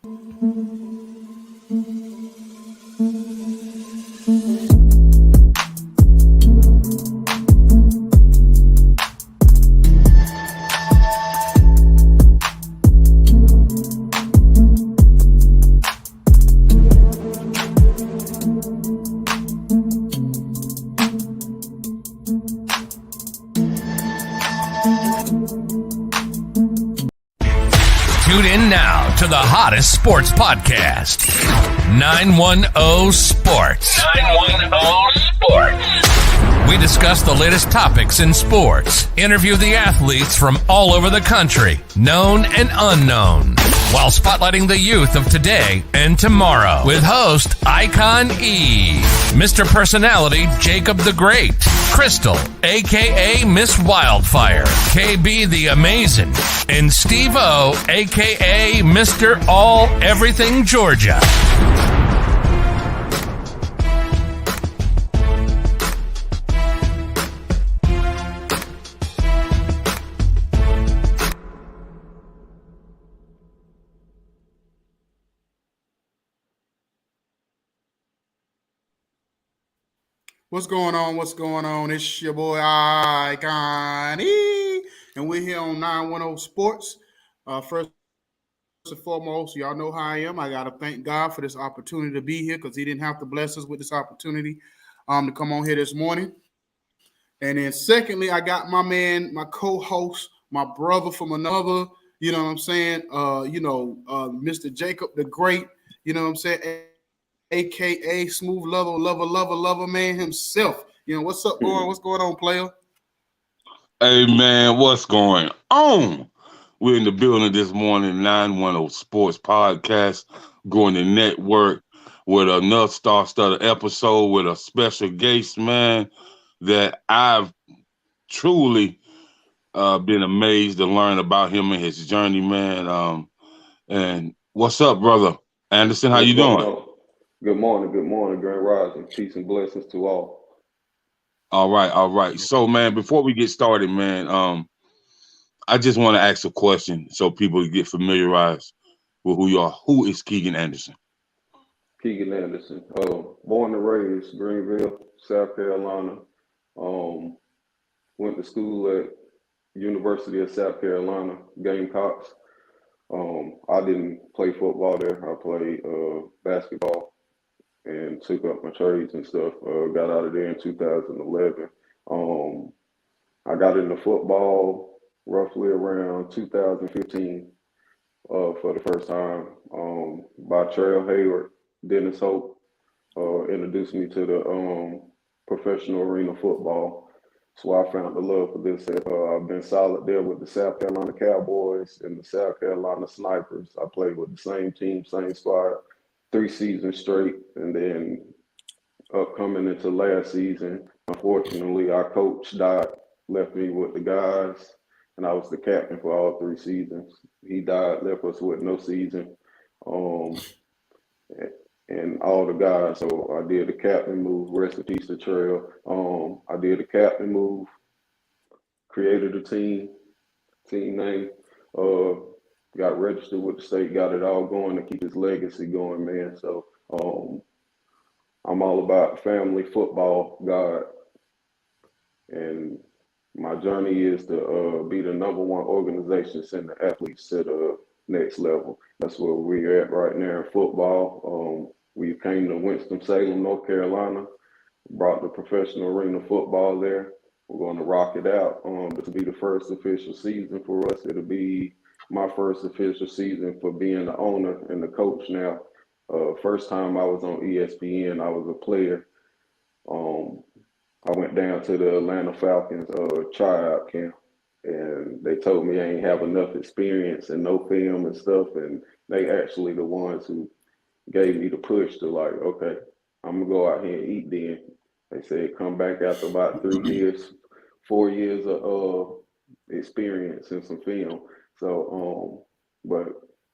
Tune in now to the hottest sports podcast, 910 Sports. 910 Sports. We discuss the latest topics in sports, interview the athletes from all over the country, known and unknown, while spotlighting the youth of today and tomorrow with host Icon E, Mr. Personality Jacob the Great, Crystal, a.k.a. Miss Wildfire, KB the Amazing, and Steve O, a.k.a. Mr. All Everything Georgia. What's going on? What's going on? It's your boy Icon E, and we're here on 910 Sports. First and foremost, y'all know how I am. I gotta thank God for this opportunity to be here because He didn't have to bless us with this opportunity to come on here this morning. And then secondly, I got my man, my co-host, my brother from another. You know what I'm saying? Mr. Jacob the Great. You know what I'm saying? AKA Smooth Lover man himself. You know, what's up, boy? What's going on, player? Hey, man, what's going on? We're in the building this morning, 910 Sports Podcast, going to network with another star-studded episode with a special guest, man, that I've truly been amazed to learn about him and his journey, man. And what's up, brother? Anderson, how you doing? Good morning, Grand Rising. Peace and blessings to all. All right. So, man, before we get started, man, I just want to ask a question so people get familiarized with who you are. Who is Kegan Anderson? Kegan Anderson, born and raised Greenville, South Carolina. Went to school at University of South Carolina, Gamecocks. I didn't play football there. I played basketball and took up my trades and stuff. Got out of there in 2011. I got into football roughly around 2015 for the first time by Trail Hayward. Dennis Hope introduced me to the professional arena football. So I found the love for this. I've been solid there with the South Carolina Cowboys and the South Carolina Snipers. I played with the same team, same squad, 3 seasons straight. And then coming into last season, unfortunately, our coach died, left me with the guys, and I was the captain for all 3 seasons. He died, left us with no season. And all the guys, so I did the captain move, rest in peace to Trail. I did the captain move, created a team name, got registered with the state, got it all going to keep his legacy going, man. So I'm all about family, football, God, and my journey is to be the number one organization sending the athletes to the next level. That's where we're at right now in football. We came to Winston-Salem, North Carolina, brought the professional arena football there. We're going to rock it out. This will be the first official season for us. It'll be my first official season for being the owner and the coach now. First time I was on ESPN, I was a player. I went down to the Atlanta Falcons tryout camp, and they told me I ain't have enough experience and no film and stuff, and they actually the ones who gave me the push to like, okay, I'm gonna go out here and eat then. They said come back after about 3 years, 4 years of experience and some film. So, but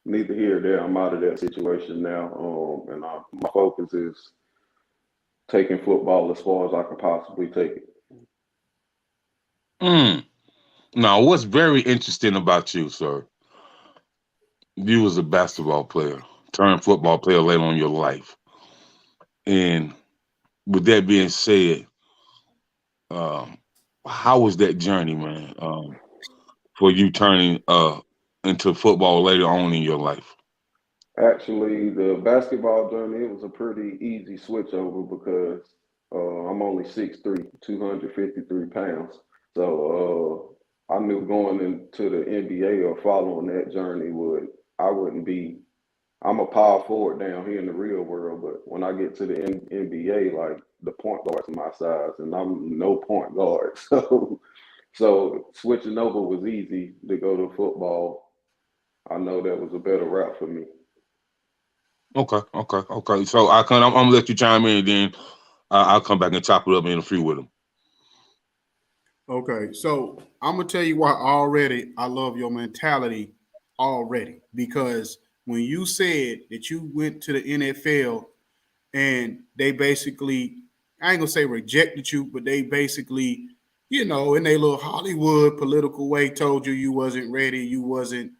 neither here or there, I'm out of that situation now, and my focus is taking football as far as I can possibly take it. Now, what's very interesting about you, sir, you was a basketball player. turned football player later on in your life. And with that being said, um, how was that journey, man, for you turning into football later on in your life? Actually, the basketball journey, it was a pretty easy switch over because I'm only 6'3", 253 pounds. So I knew going into the NBA or following that journey I wouldn't be, I'm a power forward down here in the real world, but when I get to the NBA, like the point guards are my size and I'm no point guard. So switching over was easy to go to football. I know that was a better route for me. Okay. So I'm gonna let you chime in, and then I'll come back and chop it up and interfere with them. Okay, so I'm gonna tell you why already I love your mentality already because when you said that you went to the NFL and they basically, I ain't gonna say rejected you, but they basically, in their little Hollywood political way, told you you wasn't ready, you wasn't,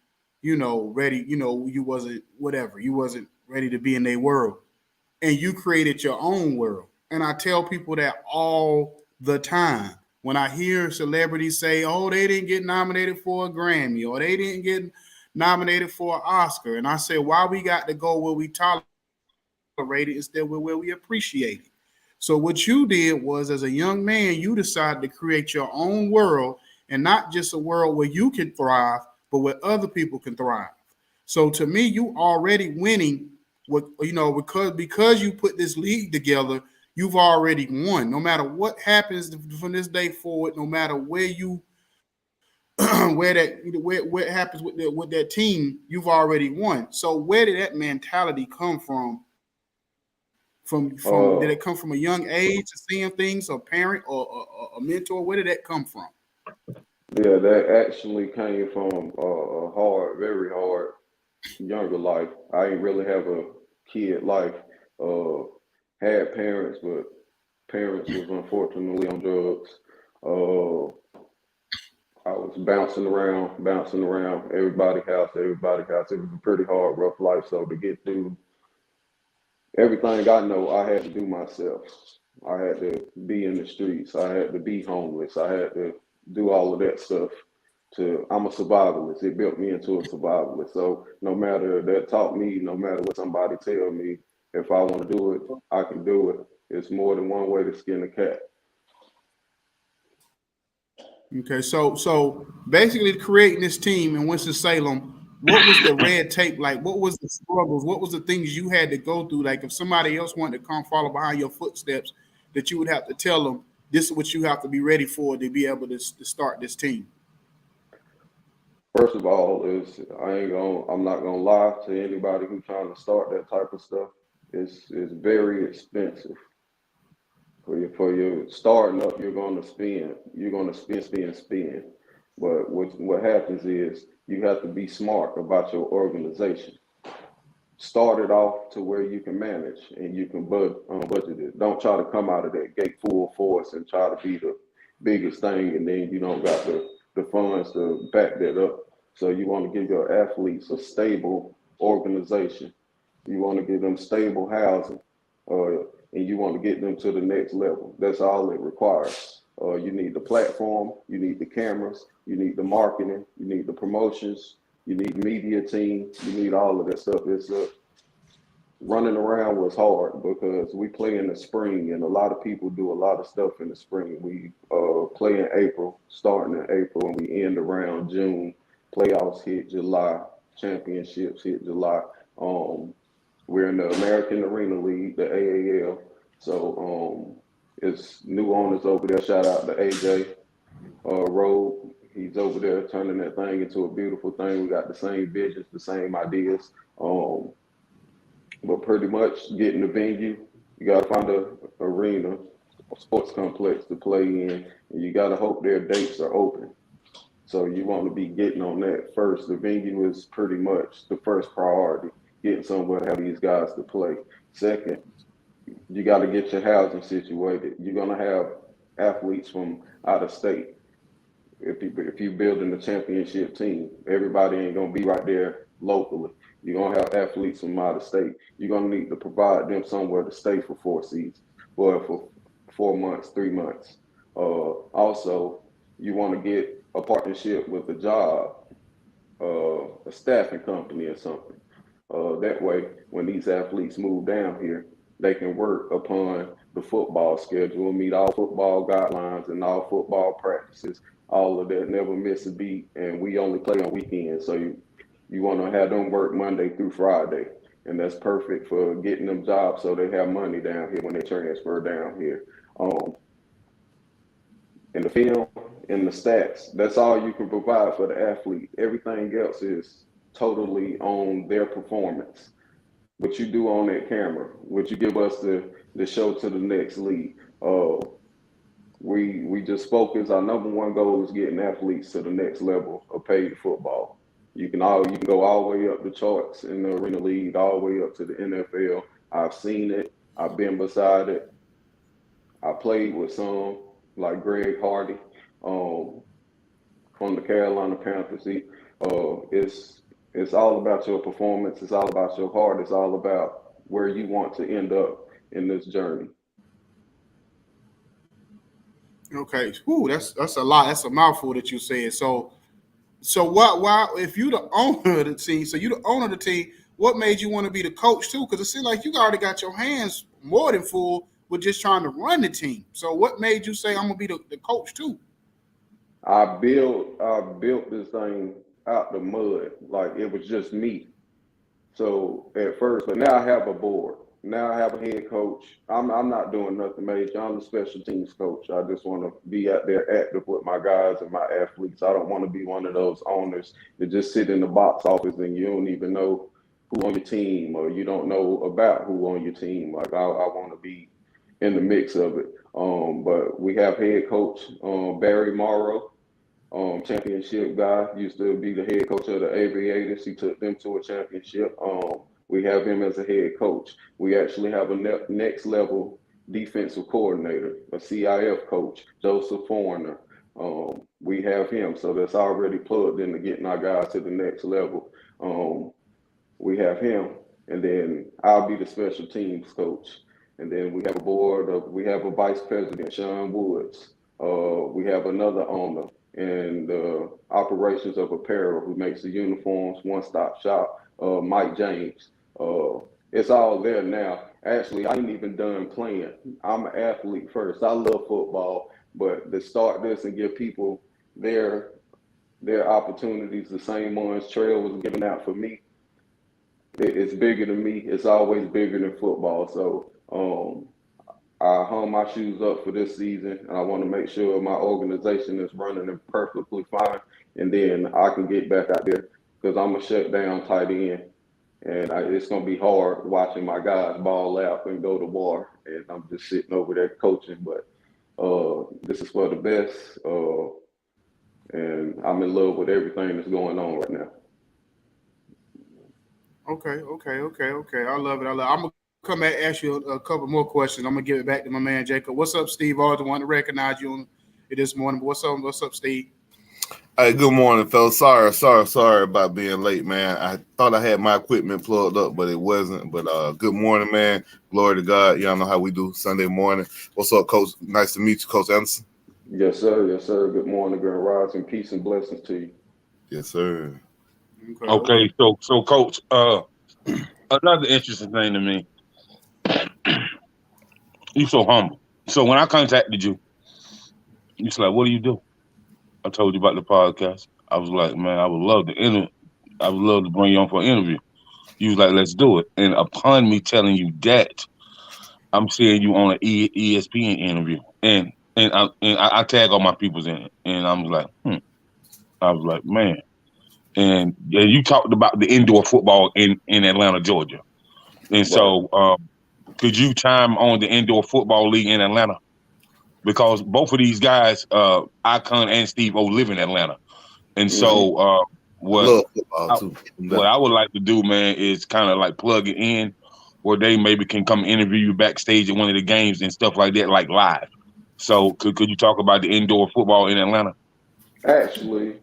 ready, you wasn't whatever, you wasn't ready to be in their world, and you created your own world. And I tell people that all the time. When I hear celebrities say, "Oh, they didn't get nominated for a Grammy," or "They didn't get nominated for an Oscar," and I say, "Why we got to go where we tolerate it instead of where we appreciate it?" So what you did was, as a young man, you decided to create your own world, and not just a world where you can thrive, but where other people can thrive. So to me, you already winning. What because you put this league together, you've already won. No matter what happens from this day forward, no matter where you where it happens with that team, you've already won. So where did that mentality come from? From did Uh, it come from a young age to seeing things, a parent or a mentor? Where did that come from? yeah, that actually came from a hard, very hard younger life. I didn't really have a kid life. Uh, had parents, but parents was unfortunately on drugs. Uh, I was bouncing around everybody house. It was a pretty hard, rough life. So to get through everything I know, I had to do myself. I had to be in the streets. I had to be homeless. I had to do all of that stuff. I'm a survivalist. It built me into a survivalist. So no matter that taught me, no matter what somebody tell me, if I want to do it, I can do it. It's more than one way to skin a cat. Okay, so basically creating this team in Winston Salem, what was the red tape like? What was the struggles? What was the things you had to go through? Like if somebody else wanted to come follow behind your footsteps, that you would have to tell them this is what you have to be ready for to be able to start this team. First of all, I'm not gonna lie to anybody who's trying to start that type of stuff. It's very expensive. For your starting up, you're gonna spend. You're gonna spend. But what happens is you have to be smart about your organization. Start it off to where you can manage and you can budget it. Don't try to come out of that gate full force and try to be the biggest thing, and then you don't got the funds to back that up. So you want to give your athletes a stable organization. You want to give them stable housing, and you want to get them to the next level. That's all it requires. You need the platform, you need the cameras, you need the marketing, you need the promotions, you need the media team, you need all of that stuff. It's running around was hard because we play in the spring, and a lot of people do a lot of stuff in the spring. We play in April, starting in April, and we end around June. Playoffs hit July, championships hit July. Um, we're in the American Arena League, the AAL. So it's new owners over there. Shout out to AJ Road. He's over there turning that thing into a beautiful thing. We got the same visions, the same ideas. But pretty much getting the venue, you got to find a arena, a sports complex to play in, and you got to hope their dates are open. So you want to be getting on that first. The venue is pretty much the first priority, getting somewhere to have these guys to play. Second, you got to get your housing situated. You're gonna have athletes from out of state. If you building a championship team, everybody ain't gonna be right there locally. You're going to have athletes from out of state. You're going to need to provide them somewhere to stay for 4 seasons, well, for 4 months, 3 months. Also, you want to get a partnership with a job, a staffing company or something. That way, when these athletes move down here, they can work upon the football schedule, meet all football guidelines and all football practices, all of that, never miss a beat. And we only play on weekends. So you want to have them work Monday through Friday. And that's perfect for getting them jobs so they have money down here when they transfer down here. In the film, in the stats, that's all you can provide for the athlete. Everything else is totally on their performance. What you do on that camera, what you give us the show to the next league. We just focus. Our number one goal is getting athletes to the next level of paid football. You can go all the way up the charts in the Arena League, all the way up to the NFL. I've seen it. I've been beside it. I played with some like Greg Hardy from the Carolina Panthers. It's all about your performance. It's all about your heart. It's all about where you want to end up in this journey. Okay. Whew, that's a lot. That's a mouthful that you said. So why if you the owner of the team, so you the owner of the team, what made you want to be the coach too? Because it seems like you already got your hands more than full with just trying to run the team. So what made you say I'm gonna be the coach too? I built this thing out the mud. Like it was just me. So at first, but now I have a board. Now I have a head coach. I'm not doing nothing major. I'm the special teams coach. I just want to be out there active with my guys and my athletes. I don't want to be one of those owners that just sit in the box office and you don't even know who on your team or you don't know about who on your team. Like I want to be in the mix of it. But we have head coach Barry Morrow, championship guy, used to be the head coach of the Aviators. He took them to a championship. We have him as a head coach. We actually have a next level defensive coordinator, a CIF coach, Joseph Foreigner. We have him, so that's already plugged into getting our guys to the next level. We have him, and then I'll be the special teams coach. And then we have a we have a vice president, Sean Woods. We have another owner in the operations of apparel who makes the uniforms, one-stop shop, Mike James. It's all there now. Actually, I ain't even done playing. I'm an athlete first. I love football, but to start this and give people their opportunities, the same ones Trail was giving out for me, it's bigger than me. It's always bigger than football. So I hung my shoes up for this season, and I want to make sure my organization is running and perfectly fine, and then I can get back out there because I'm a shutdown tight end, and it's going to be hard watching my guys ball out and go to war, and I'm just sitting over there coaching. But this is for the best, and I'm in love with everything that's going on right now. Okay. I love it. I'm gonna come back and ask you a couple more questions. I'm gonna give it back to my man Jacob. What's up, Steve? I always want to recognize you on it this morning. But what's up, Steve? Hey, good morning, fellas. Sorry about being late, man. I thought I had my equipment plugged up, but it wasn't. But good morning, man. Glory to God. Y'all know how we do Sunday morning. What's up, Coach? Nice to meet you, Coach Anderson. Yes, sir. Yes, sir. Good morning, Grand Rising. Peace and blessings to you. Yes, sir. Okay, so Coach, another interesting thing to me, you so humble. So when I contacted you, you was like, "What do you do?" I told you about the podcast. I was like, "Man, I would love to bring you on for an interview." You was like, "Let's do it." And upon me telling you that, I'm seeing you on an ESPN interview, and I tag all my peoples in it, and I was like, man. And you talked about the indoor football in Atlanta, Georgia. And so could you chime on the indoor football league in Atlanta? Because both of these guys, Icon and Steve O, live in Atlanta. And so what I would like to do, man, is kind of like plug it in where they maybe can come interview you backstage at one of the games and stuff like that, like live. So could you talk about the indoor football in Atlanta? Actually,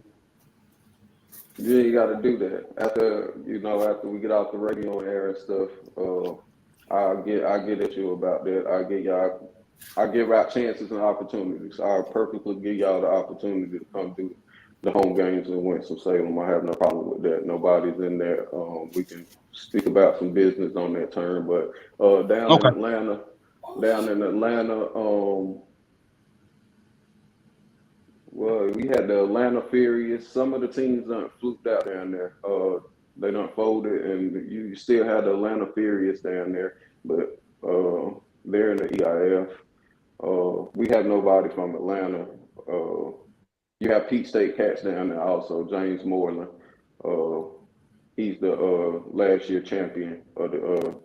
Yeah, you got to do that after we get off the radio and air and stuff. I get at you about that. I give out chances and opportunities. I purposely give y'all the opportunity to come do the home games in Winston-Salem. I have no problem with that. Nobody's in there. We can speak about some business on that turn, but Okay. down in Atlanta, well, we had the Atlanta Furious. Some of the teams done fluked out down there. They done folded, and you still have the Atlanta Furious down there, but they're in the EIF. We have nobody from Atlanta. You have Peach State Cats down there also. James Moreland. He's the last year champion of the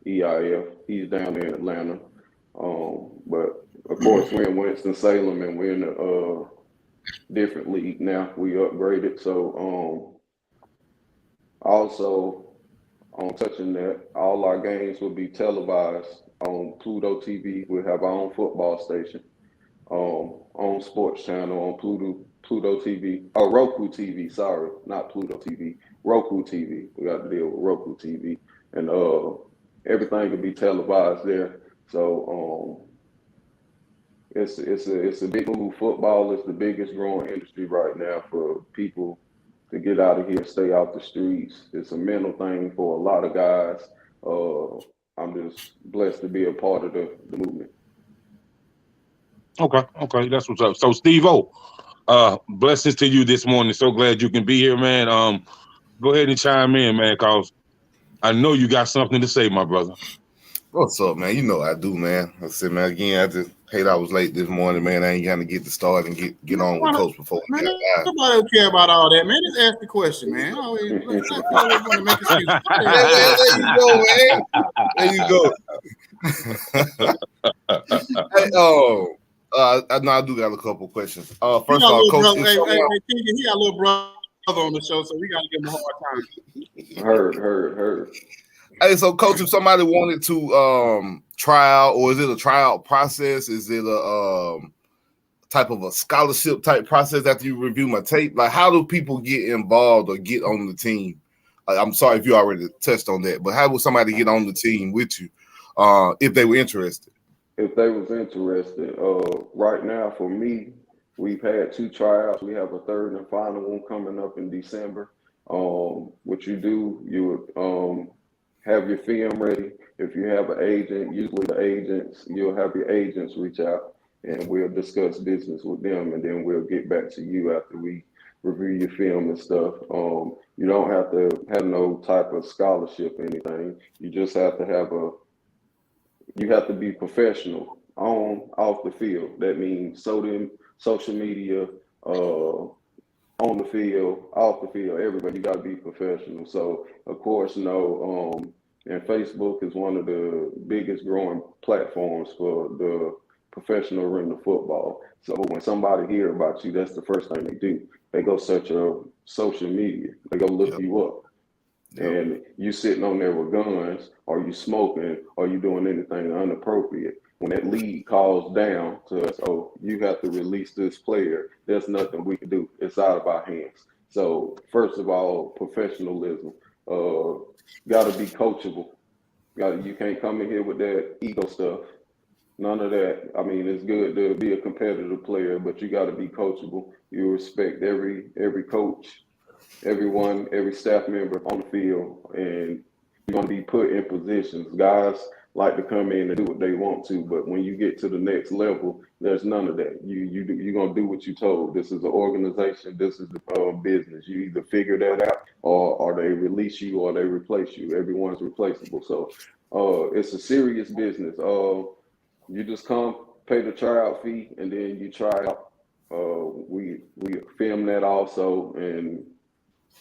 EIF. He's down there in Atlanta. But of course, we're in Winston Salem, and we're in a different league now. We upgraded. So also on touching that, all our games will be televised on Pluto TV. We'll have our own football station. On Sports Channel on Pluto TV, Roku TV. Sorry, not Pluto TV. Roku TV. We got to deal with Roku TV, and everything can be televised there. So it's a big move. Football is the biggest growing industry right now for people to get out of here, stay off the streets. It's a mental thing for a lot of guys. I'm just blessed to be a part of the movement. Okay, that's what's up. So, Steve-O, blessings to you this morning. So glad you can be here, man. Go ahead and chime in, man, cause I know you got something to say, my brother. What's up, man? You know I do, man. I said, man, again, I just hate I was late this morning, man. I ain't gonna get to start and get on with Coach before we Man, got live. nobody don't care about all that, man. Just ask the question, man. Always want to make excuses. There you go, man. Hey, I do got a couple questions. First of all, Coach, Kegan, he got a little brother on the show, so we got to give him a hard time. Heard. Hey, so Coach, if somebody wanted to try out, or is it a tryout process? Is it a type of a scholarship type process after you review my tape? Like, how do people get involved or get on the team? I'm sorry if you already touched on that, but how would somebody get on the team with you if they were interested? If they was interested, right now for me, we've had 2 tryouts. We have a third and final one coming up in December. What you do, you would have your film ready. If you have an agent, usually you'll have your agents reach out and we'll discuss business with them, and then we'll get back to you after we review your film and stuff. You don't have to have no type of scholarship or anything. You just have to be professional off the field. That means social media, on the field, off the field, everybody, you got to be professional. So, of course, and Facebook is one of the biggest growing platforms for the professional arena football. So when somebody hear about you, that's the first thing they do. They go search your social media. They go look you up. And you sitting on there with guns, or you smoking, or you doing anything inappropriate. When that league calls down to us, oh, you have to release this player, there's nothing we can do. It's out of our hands. So first of all, professionalism. Got to be coachable. You can't come in here with that ego stuff. None of that. I mean, it's good to be a competitive player, but you got to be coachable. You respect every coach, everyone, every staff member on the field, and you're going to be put in positions. Guys like to come in and do what they want to, but when you get to the next level, there's none of that. You're going to do what you're told. This is an organization. This is the business. You either figure that out, or they release you, or they replace you. Everyone's replaceable. So it's a serious business. You just come, pay the tryout fee, and then you try out. We film that also, and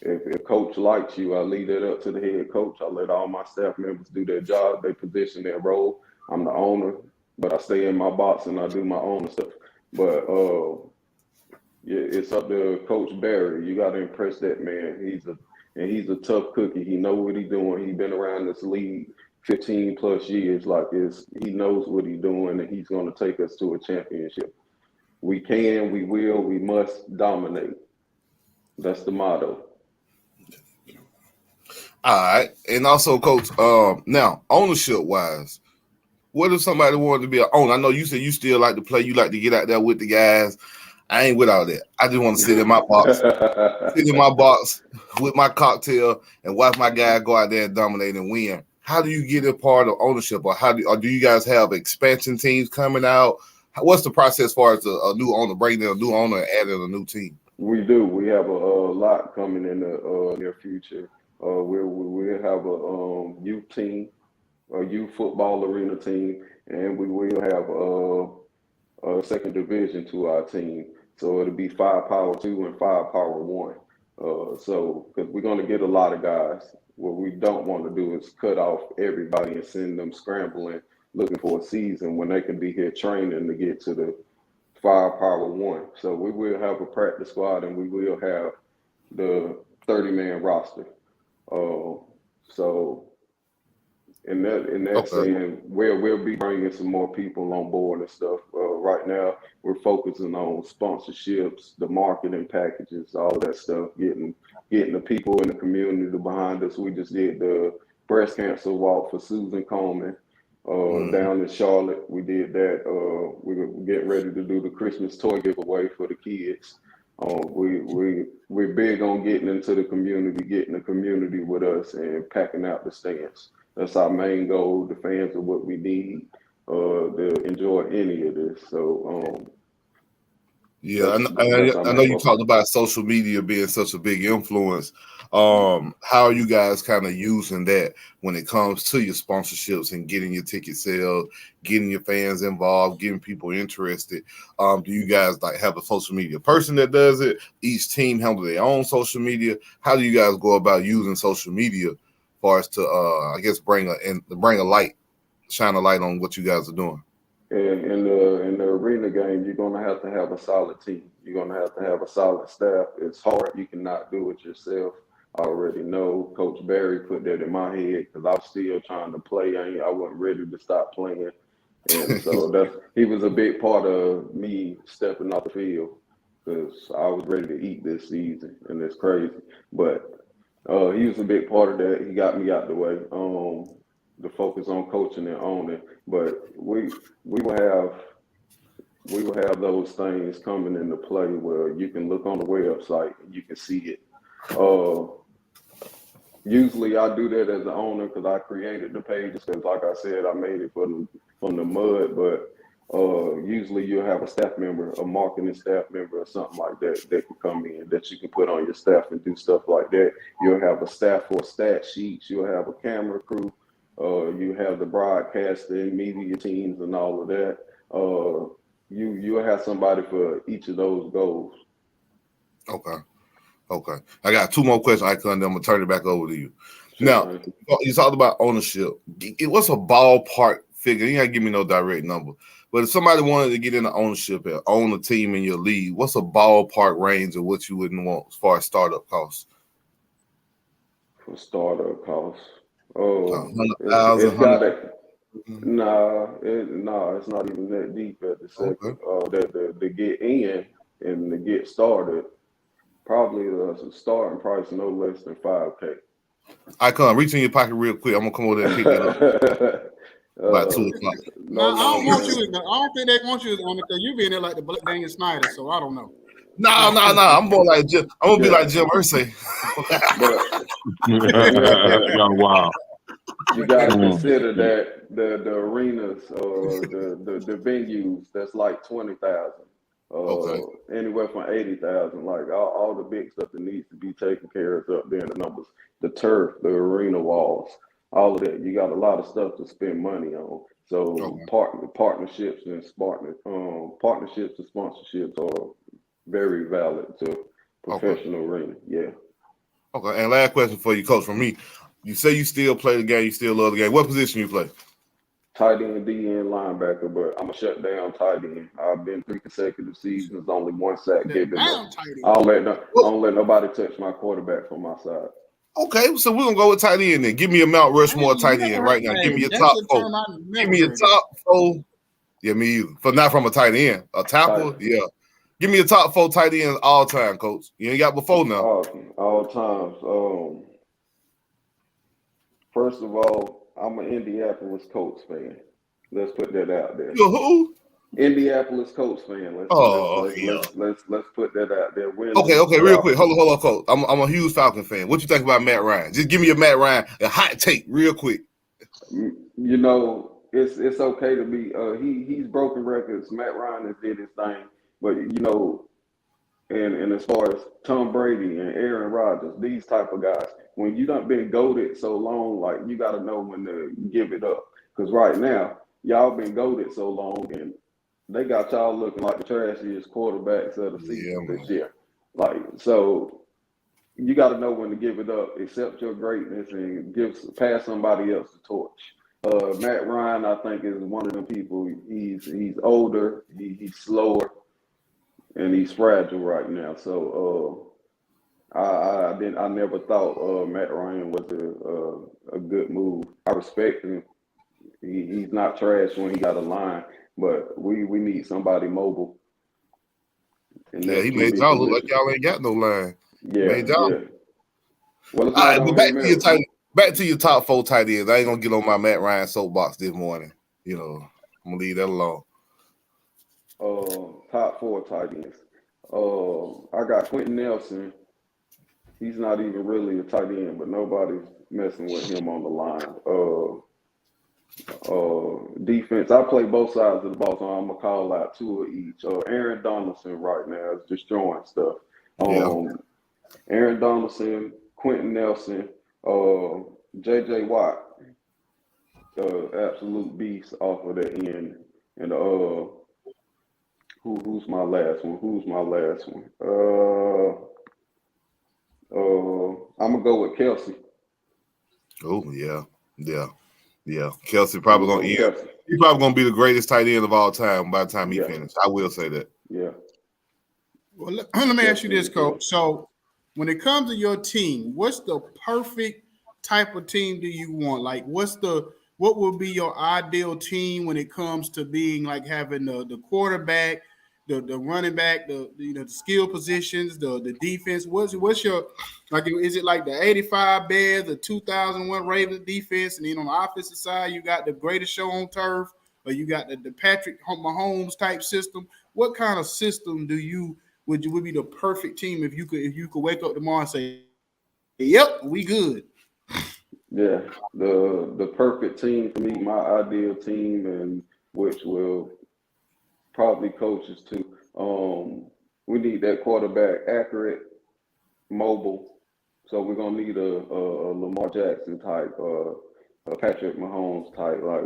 if coach likes you, I leave that up to the head coach. I let all my staff members do their job, they position their role. I'm the owner, but I stay in my box and I do my own stuff. But it's up to Coach Barry. You got to impress that man. He's a tough cookie. He knows what he's doing. He's been around this league 15 plus years like this. He knows what he's doing, and he's going to take us to a championship. We can, we will, we must dominate. That's the motto. All right. And also, Coach, now, ownership wise, what if somebody wanted to be an owner? I know you said you still like to play, you like to get out there with the guys. I ain't with all that. I just want to sit in my box, with my cocktail and watch my guy go out there and dominate and win. How do you get a part of ownership, or do you guys have expansion teams coming out? What's the process as far as a new owner, bringing in a new owner and adding a new team? We do. We have a lot coming in the near future. We'll have a youth team, a youth football arena team, and we will have a second division to our team. So it'll be 5 Power 2 and 5 Power 1. So because we're going to get a lot of guys. What we don't want to do is cut off everybody and send them scrambling looking for a season when they can be here training to get to the 5 Power 1. So we will have a practice squad and we will have the 30-man roster. So in that saying, we'll be bringing some more people on board and stuff. Right now, we're focusing on sponsorships, the marketing packages, all that stuff, getting the people in the community behind us. We just did the breast cancer walk for Susan Coleman down in Charlotte. We did that. We're getting ready to do the Christmas toy giveaway for the kids. We're big on getting into the community, getting the community with us, and packing out the stands. That's our main goal. The fans are what we need to enjoy any of this. So, yeah, I know you talked about social media being such a big influence. How are you guys kind of using that when it comes to your sponsorships and getting your ticket sales, getting your fans involved, getting people interested? Do you guys like have a social media person that does it? Each team handle their own social media. How do you guys go about using social media for us to, I guess, shine a light on what you guys are doing? And in the arena game, you're gonna have to have a solid team. You're gonna have to have a solid staff. It's hard. You cannot do it yourself. I already know. Coach Barry put that in my head because I was still trying to play. I wasn't ready to stop playing, and so he was a big part of me stepping off the field because I was ready to eat this season, and it's crazy. But he was a big part of that. He got me out the way. The focus on coaching and owning, but we will have those things coming into play where you can look on the website and you can see it. Usually I do that as an owner because I created the pages because, like I said, I made it from the mud. But usually you'll have a staff member, a marketing staff member or something like that can come in that you can put on your staff and do stuff like that. You'll have a staff for stat sheets. You'll have a camera crew. You have the broadcasting, media teams, and all of that. You'll have somebody for each of those goals. Okay. I got two more questions, Icon, then I'm going to turn it back over to you. Sure. Now, you talked about ownership. What's a ballpark figure? You ain't got to give me no direct number. But if somebody wanted to get into ownership and own a team in your league, what's a ballpark range of what you wouldn't want as far as startup costs? For startup costs? $100,000. It's not even that deep at the second. To get in and to get started, probably the starting price no less than $5,000. Icon, reach in your pocket real quick. I'm gonna come over there and pick that up. About 2 o'clock. I don't think they want you on it because you being there like the Black Daniel Snyder. So I don't know. No. I'm more like Jim. I'm gonna be like Jim Irsay. Wow. You got to consider that the arenas, the venues, that's like 20,000. Anywhere from 80,000. Like all the big stuff that needs to be taken care of up there in the numbers. The turf, the arena walls, all of that. You got a lot of stuff to spend money on. So partnerships and sponsorships are very valid to professional arena. Yeah. Okay. And last question for you, Coach, from me. You say you still play the game, you still love the game. What position you play? Tight end, DN, linebacker, but I'm a shutdown tight end. I've been 3 consecutive seasons, only 1 sack given. I don't let nobody touch my quarterback from my side. Okay, so we're gonna go with tight end then. Give me a Mount Rushmore tight end right now. Give me your top 4. Give me your top 4. Yeah, me either. But not from a tight end. A tackle, yeah. Give me a top 4 tight ends all time, Coach. You ain't got before now. All times. First of all, I'm an Indianapolis Colts fan. Let's put that out there. You who? Indianapolis Colts fan. Oh, yeah. Let's put that out there. Okay, real quick. Hold on, Coach. I'm a huge Falcon fan. What you think about Matt Ryan? Just give me a Matt Ryan, a hot take, real quick. You know, it's okay to be. He's broken records. Matt Ryan has did his thing, but you know, and as far as Tom Brady and Aaron Rodgers, these type of guys, when you done been goated so long, like you got to know when to give it up. Because right now, y'all been goated so long, and they got y'all looking like the trashiest quarterbacks of the season this year. Like, so you got to know when to give it up, accept your greatness, and pass somebody else the torch. Matt Ryan, I think, is one of them people. He's older, he's slower, and he's fragile right now. So I never thought Matt Ryan was a good move. I respect him. He's not trash when he got a line, but we need somebody mobile. And yeah, he made y'all look like y'all ain't got no line. Yeah, yeah. Well, all right, but back to your top 4 tight ends. I ain't gonna get on my Matt Ryan soapbox this morning. You know, I'm gonna leave that alone. Top 4 tight ends. I got Quentin Nelson. He's not even really a tight end, but nobody's messing with him on the line. Defense. I play both sides of the ball, so I'm gonna call out 2 of each. Aaron Donaldson right now is destroying stuff. Aaron Donaldson, Quentin Nelson, J.J. Watt, absolute beast off of the end. And who's my last one? I'm gonna go with Kelsey. Oh yeah. Kelsey probably gonna end. He's probably gonna be the greatest tight end of all time by the time he finishes. I will say that. Yeah. Well, let me ask you this, Coach. So, when it comes to your team, what's the perfect type of team do you want? Like, what would be your ideal team when it comes to being like having the quarterback, the running back, the skill positions, the defense? What's your, like? Is it like the 85 Bears, the 2001 Ravens defense, and then on the offensive side you got the greatest show on turf, or you got the Patrick Mahomes type system? What kind of system would be the perfect team if you could wake up tomorrow and say, "Yep, we good"? Yeah, the perfect team for me, my ideal team, and which will probably coaches too. We need that quarterback accurate, mobile. So we're gonna need a Lamar Jackson type, a Patrick Mahomes type. Like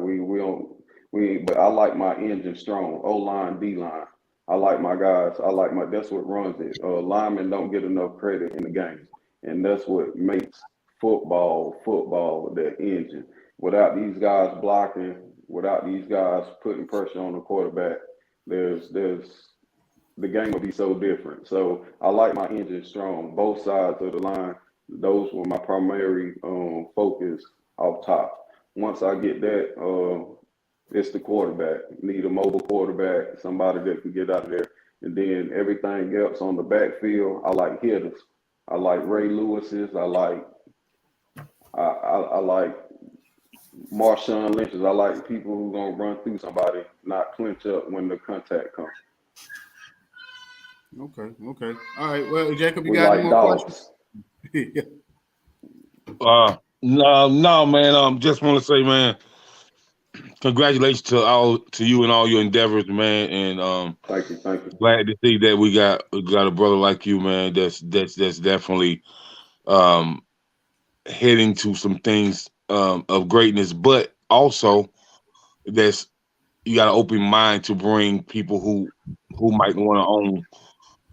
but I like my engine strong, O line, D line. I like my guys. That's what runs it. Linemen don't get enough credit in the game, and that's what makes football, that engine. Without these guys blocking, without these guys putting pressure on the quarterback, there's the game will be so different. So I like my engine strong, both sides of the line. Those were my primary focus off top. Once I get that, it's the quarterback. Need a mobile quarterback, somebody that can get out of there. And then everything else on the backfield, I like hitters. I like Ray Lewis's. I like Marshawn Lynch's. I like people who gonna run through somebody, not clinch up when the contact comes. Okay. All right. Well, Jacob, you We got like any more dogs. questions? No, man. Just want to say, man, congratulations to you and all your endeavors, man. And Thank you. glad to see that we got a brother like you, man. That's definitely heading to some things of greatness, but also that's you got an open mind to bring people who might want to own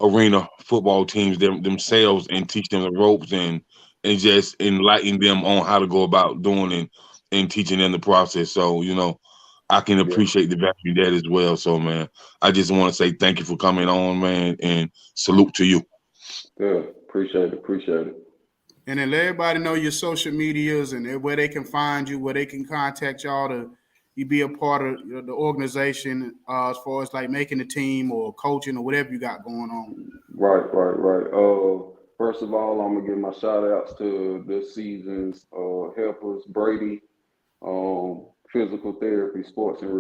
arena football teams themselves and teach them the ropes and just enlighten them on how to go about doing and teaching them the process. So, I can appreciate the value of that as well. So, man, I just want to say thank you for coming on, man, and salute to you. Good. Appreciate it. And then let everybody know your social medias and where they can find you, where they can contact y'all to you be a part of the organization as far as like making the team or coaching or whatever you got going on. Right. First of all, I'm gonna give my shout outs to this season's helpers, Brady, physical therapy, sports and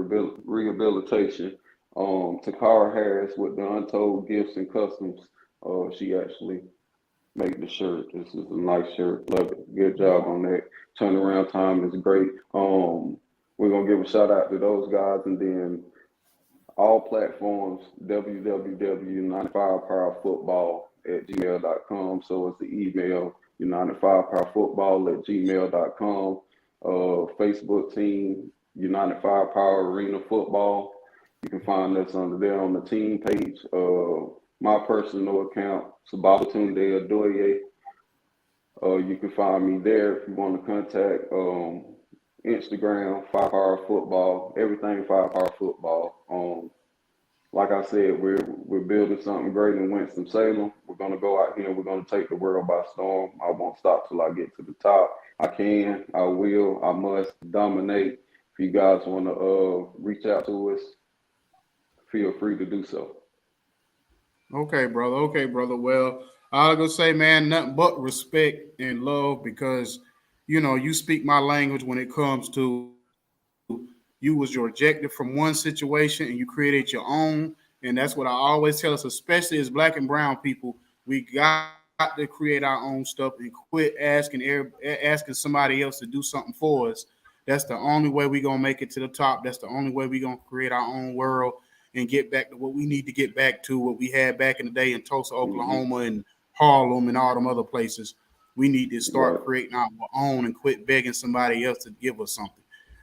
rehabilitation. Takara Harris with the Untold Gifts and Customs. She actually made the shirt. This is a nice shirt. Love it. Good job on that. Turnaround time is great. We're gonna give a shout out to those guys, and then all platforms, www.united5powerfootball@gmail.com. So it's the email, united5powerfootball@gmail.com. Facebook team, United Five Power Arena Football. You can find us under there on the team page. My personal account, Sababatunde Adoye. You can find me there if you want to contact. Instagram, Five Power Football, everything Five Power Football. Like I said, we're building something great in Winston-Salem. We're gonna go out here and we're gonna take the world by storm. I won't stop till I get to the top. I can, I will, I must dominate. If you guys want to reach out to us, feel free to do so. Okay, brother. Okay, brother. Well, I was gonna say, man, nothing but respect and love because you speak my language when it comes to you was your objective from one situation and you created your own. And that's what I always tell us, especially as black and brown people, we got to create our own stuff and quit asking somebody else to do something for us. That's the only way we're gonna make it to the top. That's the only way we're gonna create our own world and get back to what we need to get back to, what we had back in the day in Tulsa, Oklahoma, and Harlem and all them other places. We need to start creating our own and quit begging somebody else to give us something.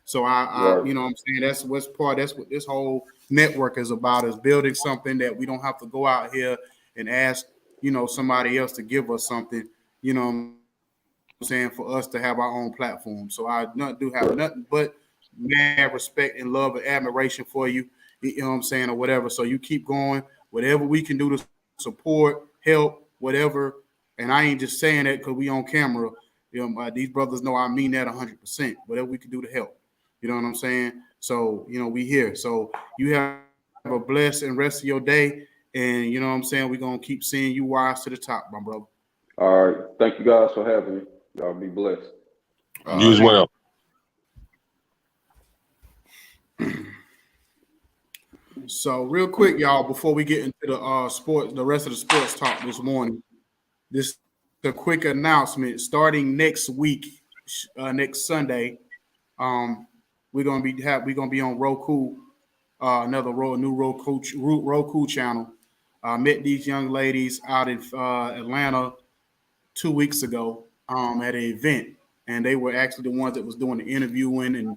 So I you know what I'm saying, that's what this whole network is about, is building something that we don't have to go out here and ask, somebody else to give us something, what I'm saying, for us to have our own platform. So I do have nothing but mad respect and love and admiration for you, what I'm saying, or whatever. So you keep going, whatever we can do to support, help, whatever. And I ain't just saying that because we on camera. These brothers know I mean that 100%. Whatever we can do to help. You know what I'm saying? So, we here. So you have a blessed and rest of your day. And you know what I'm saying? We're going to keep seeing you rise to the top, my brother. All right. Thank you guys for having me. Y'all be blessed. You as well. So real quick, y'all, before we get into the rest of the sports talk this morning, this is a quick announcement. Starting next week, next Sunday, we're gonna be on Roku, new Roku channel. Met these young ladies out in Atlanta 2 weeks ago at an event, and they were actually the ones that was doing the interviewing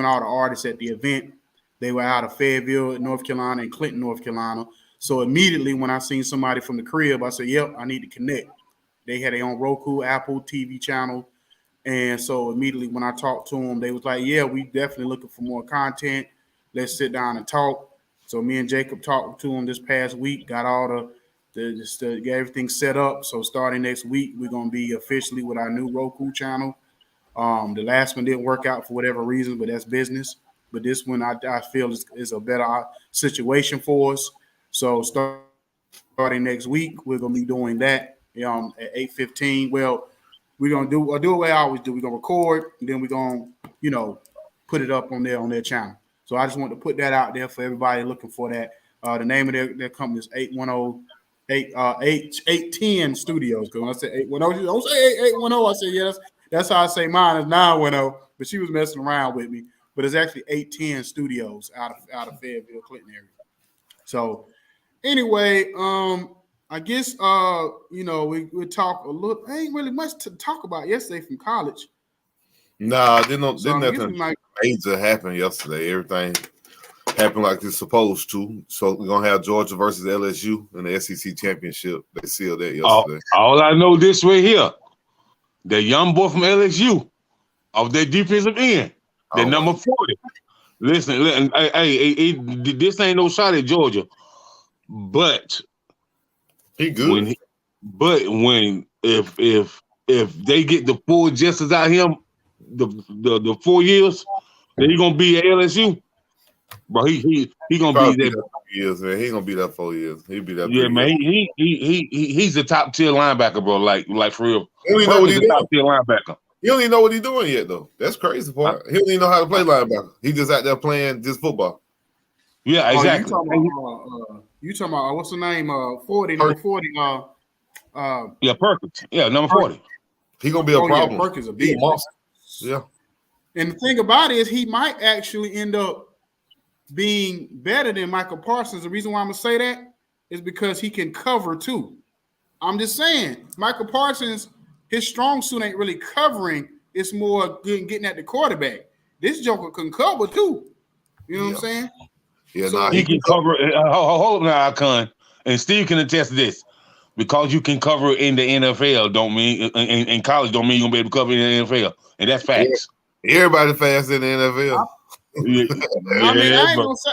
all the artists at the event. They were out of Fayetteville, North Carolina, and Clinton, North Carolina. So immediately when I seen somebody from the crib, I said, "Yep, I need to connect." They had their own Roku, Apple TV channel. And so immediately when I talked to them, they was like, "Yeah, we definitely looking for more content. Let's sit down and talk." So me and Jacob talked to them this past week, got all get everything set up. So starting next week, we're going to be officially with our new Roku channel. The last one didn't work out for whatever reason, but that's business. But this one I feel is a better situation for us. So starting next week, we're going to be doing that at 8:15. Well, we're gonna do what I always do. We're gonna record, and then we're gonna, put it up on their channel. So I just want to put that out there for everybody looking for that. The name of their company is 810 Studios. Because when I said 810, you don't say 810. I said, yeah, that's how I say mine is 910. But she was messing around with me. But it's actually 810 Studios out of Fayetteville, Clinton area. So anyway, I guess we talk a little. Ain't really much to talk about yesterday from college. Nah, didn't nothing major happen yesterday. Everything happened like it's supposed to. So we're gonna have Georgia versus LSU in the SEC championship. They sealed that yesterday. All I know this right here, the young boy from LSU, of their defensive end, the number 40. Listen, hey, this ain't no shot at Georgia, but he good. If they get the full justice out of him, the 4 years that he gonna be at LSU, Bro, he gonna Probably be be there. there 4 years, man. He gonna be there 4 years. He'll be there Yeah, 3 man. years. He's a top tier linebacker, bro. Like for real. He don't even know Herb what is he's a top doing. tier linebacker. He don't even know what he's doing yet, though. That's crazy part. He don't even know how to play linebacker. He just out there playing just football. Yeah, Oh, exactly. you talking about what's the name? 40, Perk. number 40. Yeah, perfect. Yeah, number 40. He gonna be a problem. Yeah, Perkins a He a beast. monster. Yeah. And the thing about it is, he might actually end up being better than Michael Parsons. The reason why I'm gonna say that is because he can cover too. I'm just saying, Michael Parsons, his strong suit ain't really covering. It's more getting at the quarterback. This Joker can cover too. You know what I'm saying? Yeah, So He can cover. Hold up now, Con. And Steve can attest to this. Because you can cover in the NFL, don't mean in college don't mean you're gonna be able to cover in the NFL, and that's facts. Everybody fast in the NFL. Yeah, I mean, I ain't bro. gonna say.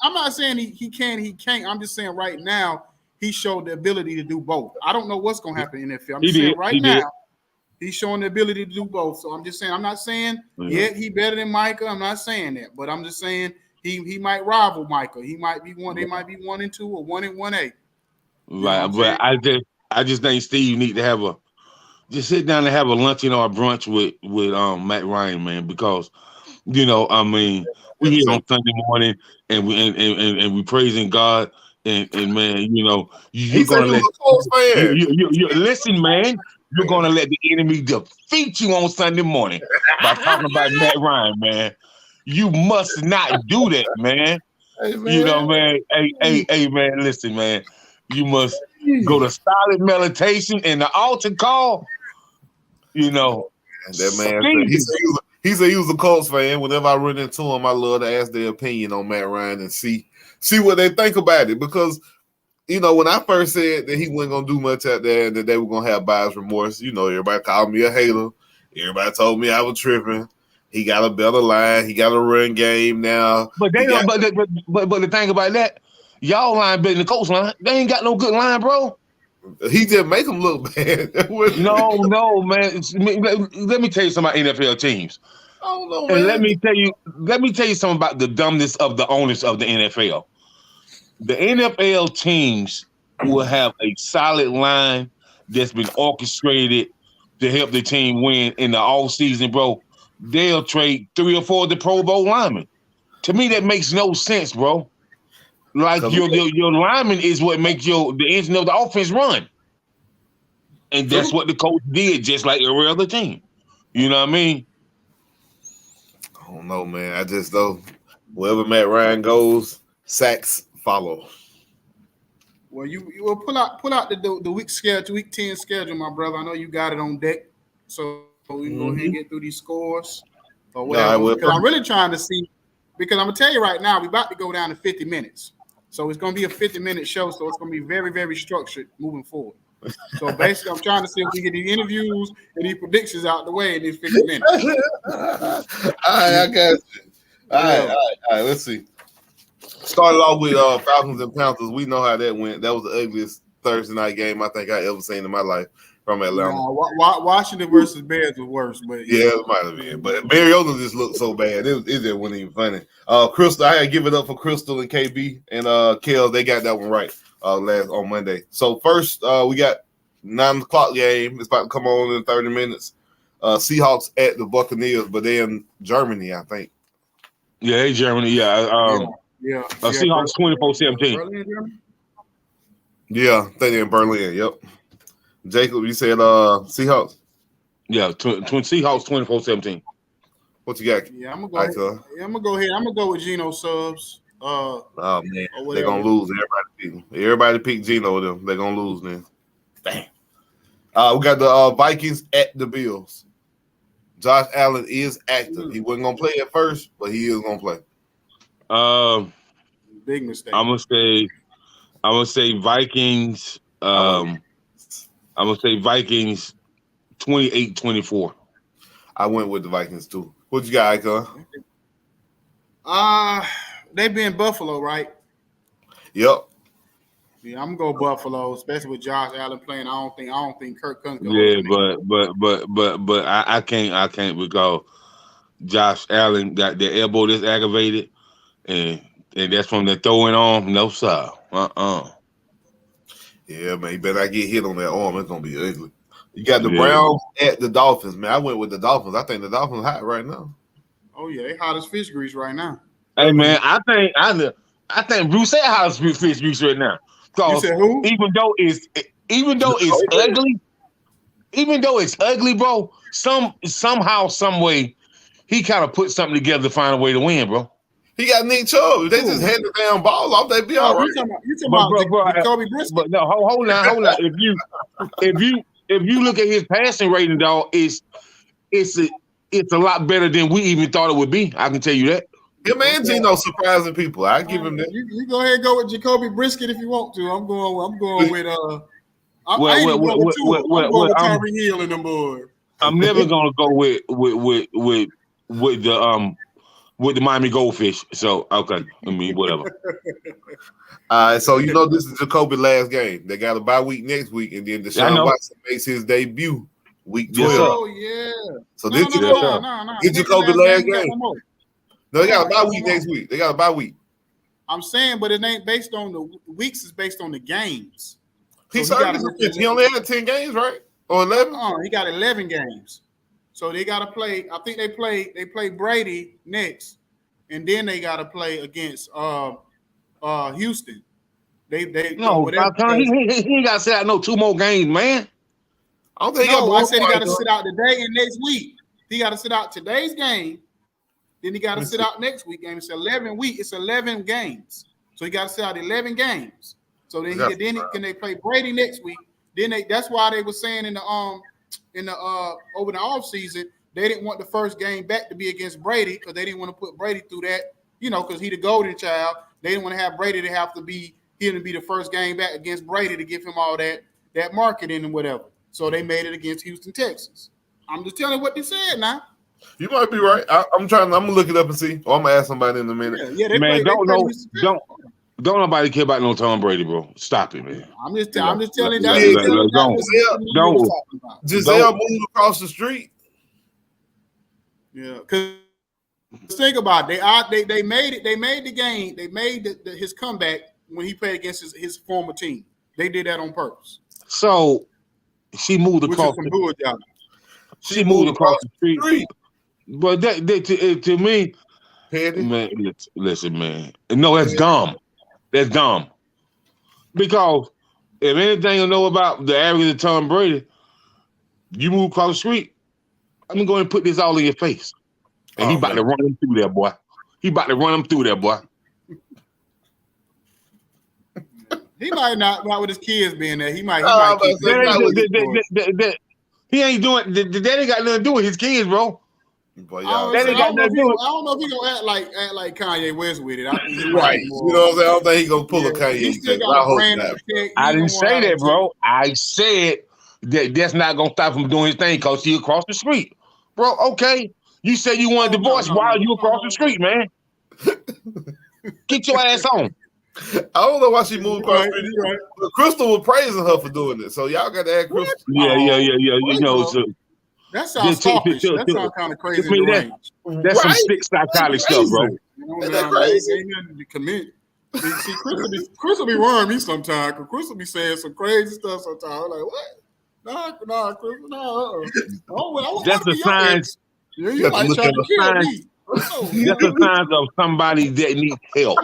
I'm not saying he can, he can't. I'm just saying right now he showed the ability to do both. I don't know what's gonna happen in the NFL. I'm just saying right now he's showing the ability to do both. So I'm just saying. I'm not saying yet he better than Micah. I'm not saying that, but I'm just saying he might rival Micah. He might be one. They might be 1-2 or 1-1A. Right, but I just think Steve need to just sit down and have a luncheon or a brunch with Matt Ryan, man, because I mean we here on Sunday morning and we praising God and man, you're gonna let you listen, man. You're gonna let the enemy defeat you on Sunday morning by talking about Matt Ryan, man. You must not do that, man. Hey, man. You know, man. Hey, man. Listen, man. You must go to solid meditation and the altar call. That man said he said he was a Colts fan. Whenever I run into him, I love to ask their opinion on Matt Ryan and see what they think about it. Because when I first said that he wasn't gonna do much out there and that they were gonna have buyer's remorse, everybody called me a hater. Everybody told me I was tripping. He got a better line. He got a run game now. But they don't. But the thing about that, y'all line better than the Colts line. They ain't got no good line, bro. He just make them look bad. No, man. Let me tell you something about NFL teams. I don't know, And man. let me tell you something about the dumbness of the owners of the NFL. The NFL teams will have a solid line that's been orchestrated to help the team win in the off season, bro. They'll trade 3 or 4 of the Pro Bowl linemen. To me, that makes no sense, bro. Like your lineman is what makes the engine of the offense run. And that's what the coach did, just like every other team. You know what I mean? I don't know, man. I just know wherever Matt Ryan goes, sacks follow. Well, you will pull out the week schedule, week 10 schedule, my brother. I know you got it on deck, so we can go ahead and get through these scores or whatever. Because I'm really trying to see. Because I'm gonna tell you right now, we're about to go down to 50 minutes. So it's gonna be a 50-minute show. So it's gonna be very, very structured moving forward. So basically, I'm trying to see if we get the interviews and these predictions out the way in these 50 minutes. All right, I got you. All right. Let's see. Started off with Falcons and Panthers. We know how that went. That was the ugliest Thursday night game I think I ever seen in my life from Atlanta. Washington versus Bears was worse, but yeah, it might have been. But Mariota just looked so bad. It just wasn't even funny. Crystal, I had to give it up for Crystal and KB and Kels. They got that one right on Monday. So first, we got 9 o'clock game. It's about to come on in 30 minutes. Seahawks at the Buccaneers, but they're in Germany, I think. Yeah, hey, Germany. Yeah. Seahawks 24-17. Yeah, I think they're in Berlin. Yep. Jacob, you said Seahawks? Yeah, Seahawks 24-17. What you got? Yeah, I'm gonna go ahead. I'm gonna go with Geno Subs. Oh man, they're gonna lose. Everybody pick Geno. They're gonna lose then. Dang. We got the Vikings at the Bills. Josh Allen is active. He wasn't gonna play at first, but he is gonna play. Big mistake. I'm gonna say Vikings. I'm gonna say Vikings 28-24. I went with the Vikings too. What you got, Icon? They be in Buffalo, right? Yep. Yeah, I'm gonna go Buffalo, especially with Josh Allen playing. I don't think Kirk Cousins. Yeah, but I can't because Josh Allen got the elbow that's aggravated. and that's from the throwing arm. No sir. Yeah, man, you better not get hit on that arm. It's gonna be ugly. You got the Yeah. Browns at the Dolphins, man. I went with the Dolphins. I think the Dolphins hot right now. Oh yeah, they hot as fish grease right now. Hey man, I think Bruce said how to fish grease right now. You said who? Even though it's ugly, bro. Somehow, some way, he kind of put something together to find a way to win, bro. He got Nick Chubb. If they just hand the damn ball off, they'd be all right. You talking about Jacoby Brissett? But no, hold on. If you look at his passing rating, dog, it's a lot better than we even thought it would be. I can tell you that. Him and Gino surprising people. I give him that. You go ahead and go with Jacoby Brissett if you want to. I'm going with I'm going with Tyree Hill and them boys. I'm never gonna go with the Miami Goldfish. So okay, I mean whatever. So you know this is Jacoby's last game. They got a bye week next week, and then Deshaun Watson makes his debut week 12. Oh yeah. So this is Jacoby's last game. No, they got a bye week next week. They got a bye week. I'm saying, but it ain't based on the weeks. It's based on the games. He only had 10 games, right? Or 11? He got 11 games. So they got to play. I think they play Brady next, and then they got to play against Houston. He ain't got to sit out no 2 more games, man. I don't think I said he got to sit out today and next week. He got to sit out today's game. Then he got to sit out next week game. It's 11 weeks. It's 11 games. So he got to sit out 11 games. So then can they play Brady next week? Then that's why they were saying in the over the offseason, they didn't want the first game back to be against Brady because they didn't want to put Brady through that, because he the golden child. They didn't want to have Brady to have to be him to be the first game back against Brady to give him all that marketing and whatever. So they made it against Houston, Texas. I'm just telling you what they said now. You might be right. I'm gonna look it up and see. Or I'm gonna ask somebody in a minute. Yeah, don't nobody care about no Tom Brady, bro. Stop it, man. I'm just telling you that. Giselle moved across the street. Yeah, because think about it. They made it. They made the game. They made his comeback when he played against his former team. They did that on purpose. So she moved across. She moved across the street. But that to me, man, listen, man. No, that's dumb. That's dumb. Because if anything you know about the average of Tom Brady, you move across the street, I'm going to put this all in your face. And he about to run him through there, boy. He might not with his kids being there. He might he ain't doing that. Ain't got nothing to do with his kids, bro. Boy, I don't know if he gonna act like Kanye West with it. I think he right. You know what I'm saying? I don't think he gonna pull a Kanye. He still got a brand. I didn't say that, bro. I said that's not gonna stop him from doing his thing because he across the street, bro. Okay, you said you want a divorce while you across the street, man. Get your ass on. I don't know why she moved across the street. Right. But Crystal was praising her for doing it, so y'all got to ask Crystal. Yeah. You know, so that sounds selfish. That sounds kind of crazy. That's some sick psychotic stuff, bro. Ain't nothing to commit. See, Crystal be worrying me sometimes. Because Crystal be saying some crazy stuff sometimes. I'm like, what? Nah, Crystal, no. That's the signs. You might try to kill me. That's the signs of somebody that needs help.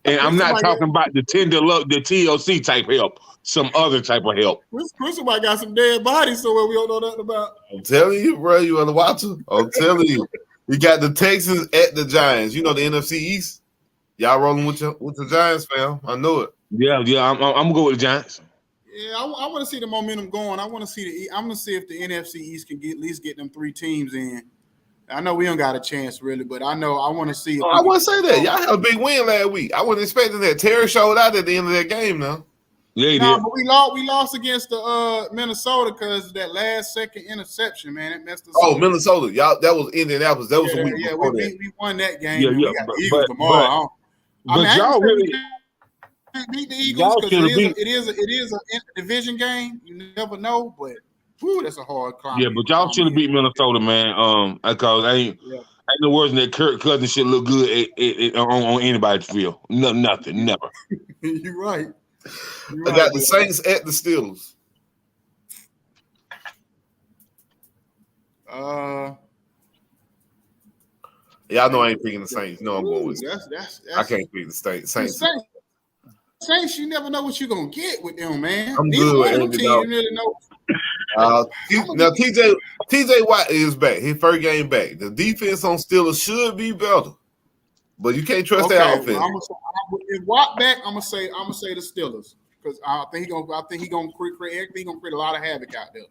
And I'm not talking about the tender love, the TLC type help, some other type of help. Crystal might got some dead bodies somewhere we don't know nothing about. I'm telling you, bro, you want to watch them? I'm telling you. You got the Texans at the Giants. You know the NFC East. Y'all rolling with the Giants, fam. I know it. Yeah. I'm gonna go with the Giants. Yeah, I want to see the momentum going. I'm gonna see if the NFC East can at least get them 3 teams in. I know we don't got a chance really, but I want to see. I wouldn't say that. Y'all had a big win last week. I wasn't expecting that. Terry showed out at the end of that game, though. Yeah, he did. But we lost against the Minnesota because that last second interception, man, it messed us up. Oh, Minnesota, y'all, that was Indianapolis. That was the week before that. We won that game. Yeah, we got the Eagles tomorrow. But y'all really beat the Eagles because it is a division game. You never know, but. Whew, that's a hard climb. Yeah, but y'all should have beat Minnesota, man. Because Ain't no words that Kirk Cousins should look good on anybody's field. No, nothing, never. You're right. I got the Saints at the Steelers. Y'all know I ain't picking the Saints. No, I'm going with that's I can't pick the Saints. Saints, you never know what you're gonna get with them, man. I'm good with Andy Dalton. Really know. Now TJ Watt is back. His first game back. The defense on Steelers should be better, but you can't trust that offense. If Watt back, I'm gonna say the Steelers because I think he gonna create a lot of havoc out there.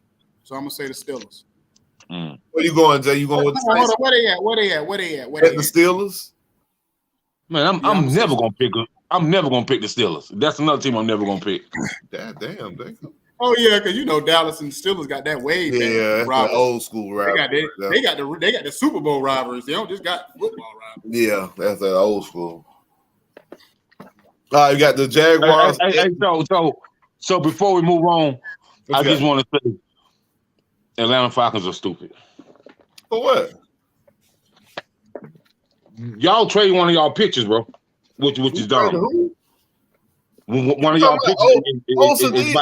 So I'm gonna say the Steelers. Where you going, Jay? You going with the Saints? Hold on, where they at? The Steelers? Man, I'm never gonna pick the Steelers. That's another team I'm never gonna pick. Damn. Oh yeah, because Dallas and Steelers got that way. Yeah, that's the old school rivalry. They got the Super Bowl rivalries. They don't just got football rivalries. Yeah, that's that old school. You got the Jaguars. So before we move on, I just want to say Atlanta Falcons are stupid. For what? Y'all trade one of y'all pitchers, bro. Which is dumb. One of y'all pitchers.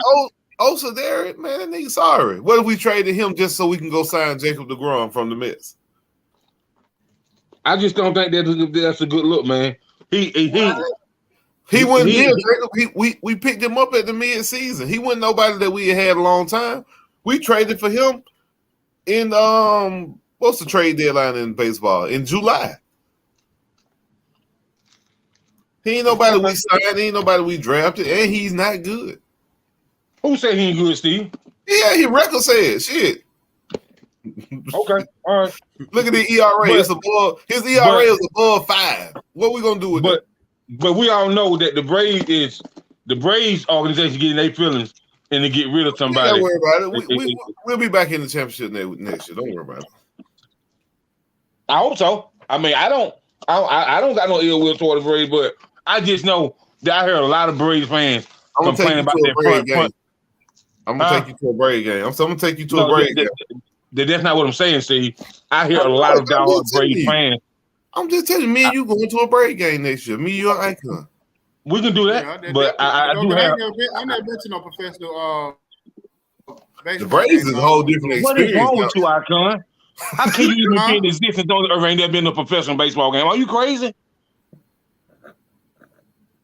So there, man, that nigga sorry. What if we traded him just so we can go sign Jacob deGrom from the Mets? I just don't think that's a good look, man. He wasn't here, Jacob. We picked him up at the mid-season. He wasn't nobody that we had a long time. We traded for him in what's the trade deadline in baseball? In July. He ain't nobody we signed, he ain't nobody we drafted, and he's not good. Who said he ain't good, Steve? Yeah, his record said shit. Okay, all right. Look at the ERA. It's above his ERA is above 5. What we gonna do with that? But we all know that the Braves organization getting their feelings and to get rid of somebody. Don't worry about it. We'll be back in the championship next year. Don't worry about it. I hope so. I mean, I don't got no ill will toward the Braves, but I just know that I heard a lot of Braves fans complaining about their front. I'm gonna take you to a Braves game. I'm gonna take you to a Braves game. That's not what I'm saying, Steve. I hear a lot of Braves fans. I'm just telling you, me and you going to a Braves game next year. Me, you, and Icon. We can do that, but I do have. I never been to no professional. The Braves is a whole different experience. What is wrong with you, Icon? How can you even be in existence on the earth ain't there been a professional baseball game? Are you crazy?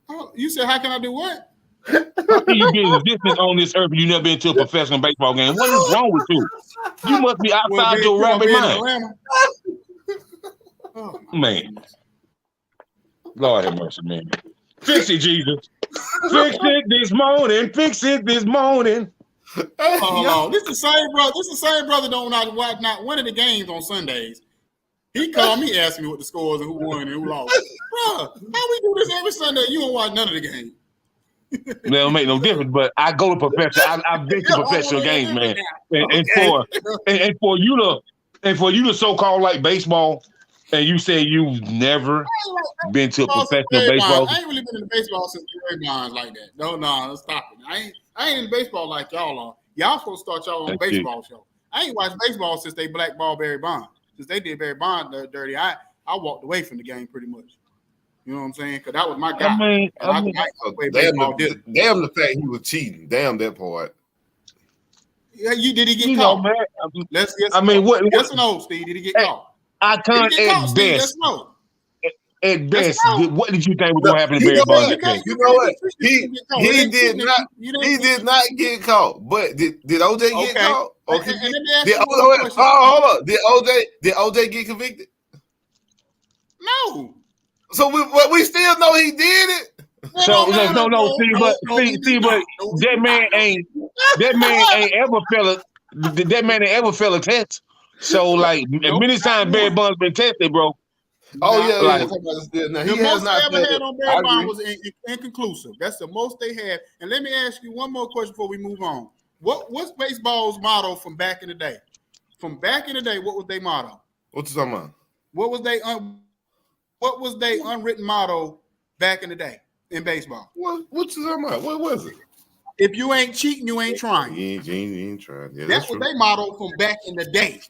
Oh, you said, how can I do what? How can you be in existence on this earth and you never been to a professional baseball game? What is wrong with you? You must be outside your rabbit mind. Oh, man. Lord have mercy, man. Fix it, Jesus. Fix it this morning. Fix it this morning. Hold on. This is the same brother don't not winning the games on Sundays. He called me, asking me what the scores and who won and who lost. Bro, how we do this every Sunday? You don't watch none of the games. That don't make no difference, but I go to professional. I've been to professional games, man. And for you to so-called like baseball, and you say you've never been to a professional baseball. I ain't really been in baseball since Barry Bonds like that. No, stop it. I ain't in baseball like y'all are. Y'all supposed to start y'all own baseball show. I ain't watched baseball since they blackballed Barry Bonds. Since they did Barry Bonds dirty, I walked away from the game pretty much. You know what I'm saying? Because that was my guy. Damn the fact he was cheating. Damn that part. Yeah, did he get caught? Man, Let's guess. What? Yes or no, Steve? Did he get caught? I can't at best. At best, what did you think was going to happen to Barry Bonds? You know what? He did not. He did not get caught. But did OJ get caught? Okay. Hold on. Did OJ get convicted? No. So we still know he did it. No. See, but that man ain't ever failed a test. So like many times Barry Bonds been tested, bro. Oh yeah. The most they ever had on Barry Bonds was inconclusive. That's the most they had. And let me ask you one more question before we move on. What's baseball's motto from back in the day? From back in the day, what was their motto? What you talking about? What was their unwritten motto back in the day in baseball? What you talking about? What was it? If you ain't cheating, you ain't trying. You ain't trying. Yeah, that's what they motto from back in the day.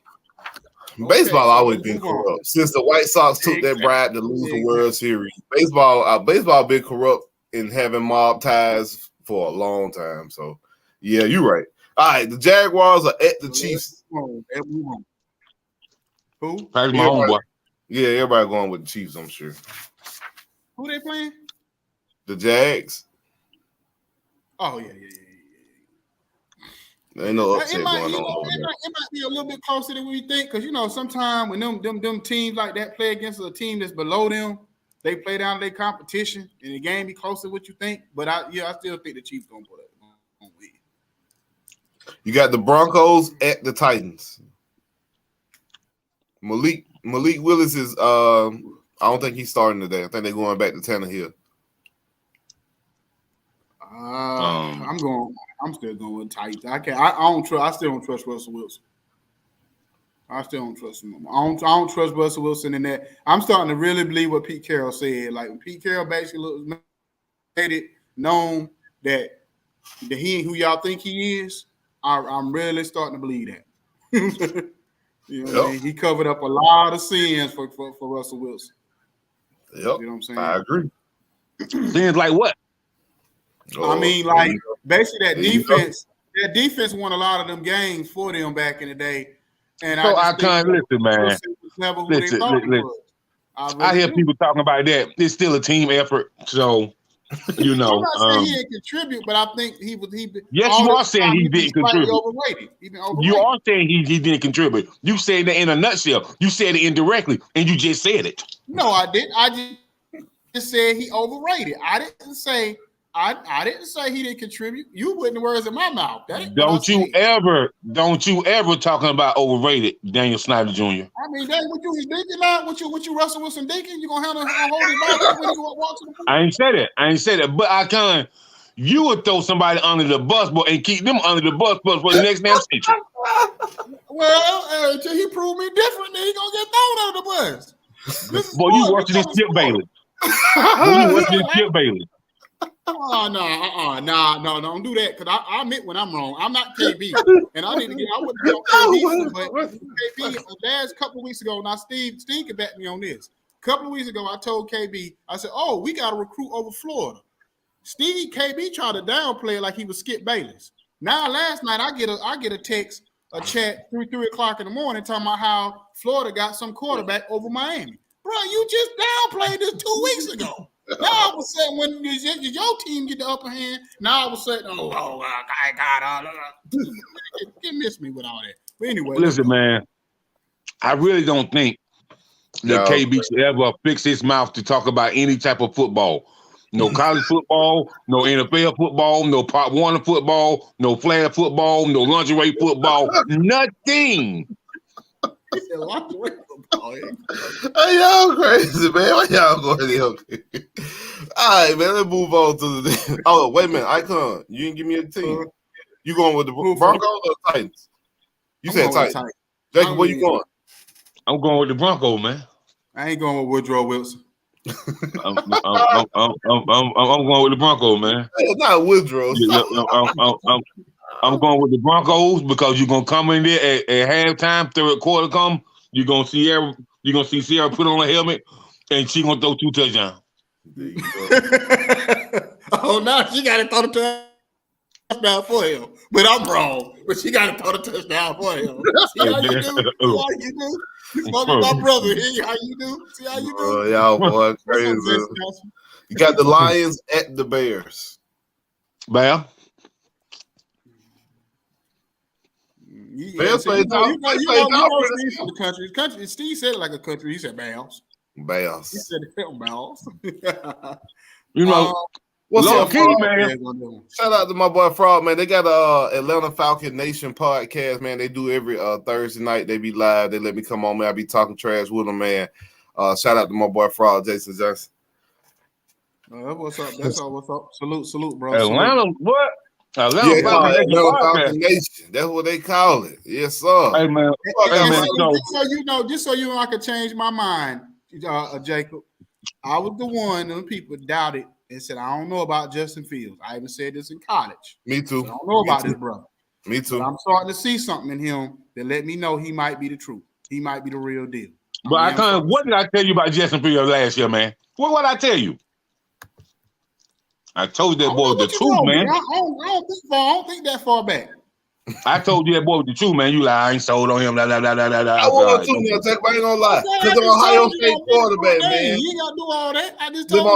Baseball so always let's been move on. corrupt since the White Sox took that bribe to lose the World Series. Baseball been corrupt and having mob ties for a long time. So, yeah, you're right. All right, the Jaguars are at the Chiefs. Who? Patrick Mahomes, boy. Yeah, everybody going with the Chiefs, I'm sure. Who they playing? The Jags. Oh, yeah. Ain't no upset It might, going on over there. it might be a little bit closer than we think, because sometimes when them teams like that play against a team that's below them, they play down their competition, and the game be closer than what you think. But I still think the Chiefs gonna win. You got the Broncos at the Titans. Malik Willis is I don't think he's starting today. I think they're going back to Tannehill. I'm still going with Titans. I still don't trust Russell Wilson. I still don't trust him. I don't trust Russell Wilson in that. I'm starting to really believe what Pete Carroll said. Like when Pete Carroll basically made it known that he ain't who y'all think he is. I'm really starting to believe that. What I mean? He covered up a lot of sins for Russell Wilson. Yep. You know what I'm saying? I agree. Sins like what? I mean, like basically that defense won a lot of them games for them back in the day. And so I can't listen, man. Listen. I hear people talking about that. It's still a team effort, so I'm not saying he didn't contribute, but I think he was. Yes, you are saying he didn't contribute. Overrated. You are saying he didn't contribute. You said that in a nutshell. You said it indirectly, and you just said it. No, I didn't. I just said he overrated. I didn't say he didn't contribute. You putting the words in my mouth. Don't you ever talking about overrated, Daniel Snyder Jr. I mean, that's what you was thinking now. What you Russell Wilson thinking? You gonna hold his ball when you walk to the pool? I ain't said that. But I can't. You would throw somebody under the bus, but and keep them under the bus for the next damn century. Well, until he proved me different, then he gonna get thrown under the bus. Boy, you worse than Skip Bayless. No, don't do that, because I admit when I'm wrong. I'm not KB, and I wouldn't be on KB, but KB the last couple of weeks ago, now Steve can back me on this. A couple of weeks ago, I told KB, I said, we got to recruit over Florida. KB tried to downplay it like he was Skip Bayless. Now, last night, I get a text, a chat, 3 o'clock in the morning, talking about how Florida got some quarterback over Miami. Bro, you just downplayed this 2 weeks ago. Now all of a sudden, when your team get the upper hand, now all of a sudden, I got you miss me with all that. But anyway, listen, man, I really don't think that KB should ever fix his mouth to talk about any type of football. No college football, no NFL football, no Pop Warner football, no flag football, no lingerie football, nothing. He said lingerie football. Hey, y'all crazy, man. Why y'all going there? All right, man, let's move on to the. Oh, wait a minute. Icon, you didn't give me a team. You going with the Broncos or Titans? You said Titans. Jacob, where you going? I'm going with the Broncos, man. I ain't going with Woodrow Wilson. I'm going with the Broncos, man. It's not Woodrow. I'm going with the Broncos because you're gonna come in there at halftime, third quarter come. You're gonna see Sierra put on a helmet, and she gonna throw 2 touchdowns. Now she got to throw the touchdown for him. But I'm wrong. But she got to throw the touchdown for him. See how you do? You spoke to my brother. Hey, how you do? See how you do? Y'all boy, crazy. You got the Lions at the Bears. Bear. Bears play from the country. Steve said it like a country. He said Bears. Bears. He said Bears. What's up, key, man? Shout out to my boy Fraud, man. They got a Atlanta Falcon Nation podcast, man. They do every Thursday night. They be live. They let me come on, man. I be talking trash with them, man. Shout out to my boy Fraud, Jason Johnson. What's up? That's all. What's up? Salute, bro. Atlanta, salute. What? Atlanta Falcon Nation. That's what they call it. Yes, sir. Hey, man. Just so you know, I could change my mind, Jacob. I was the one. Them people doubted and said, I don't know about Justin Fields. I even said this in college. Me too. I don't know about this brother. Me too. But I'm starting to see something in him that let me know he might be the truth. he might be the real deal. But what did I tell you about Justin Fields last year, man? What I tell you? I told you that boy was the truth, man. I don't think that far back. I told you that boy was the truth, man. You like, I ain't sold on him. I want to, man. I ain't gonna lie. Because I'm Ohio State quarterback, man. You ain't got to do all that. I just told you.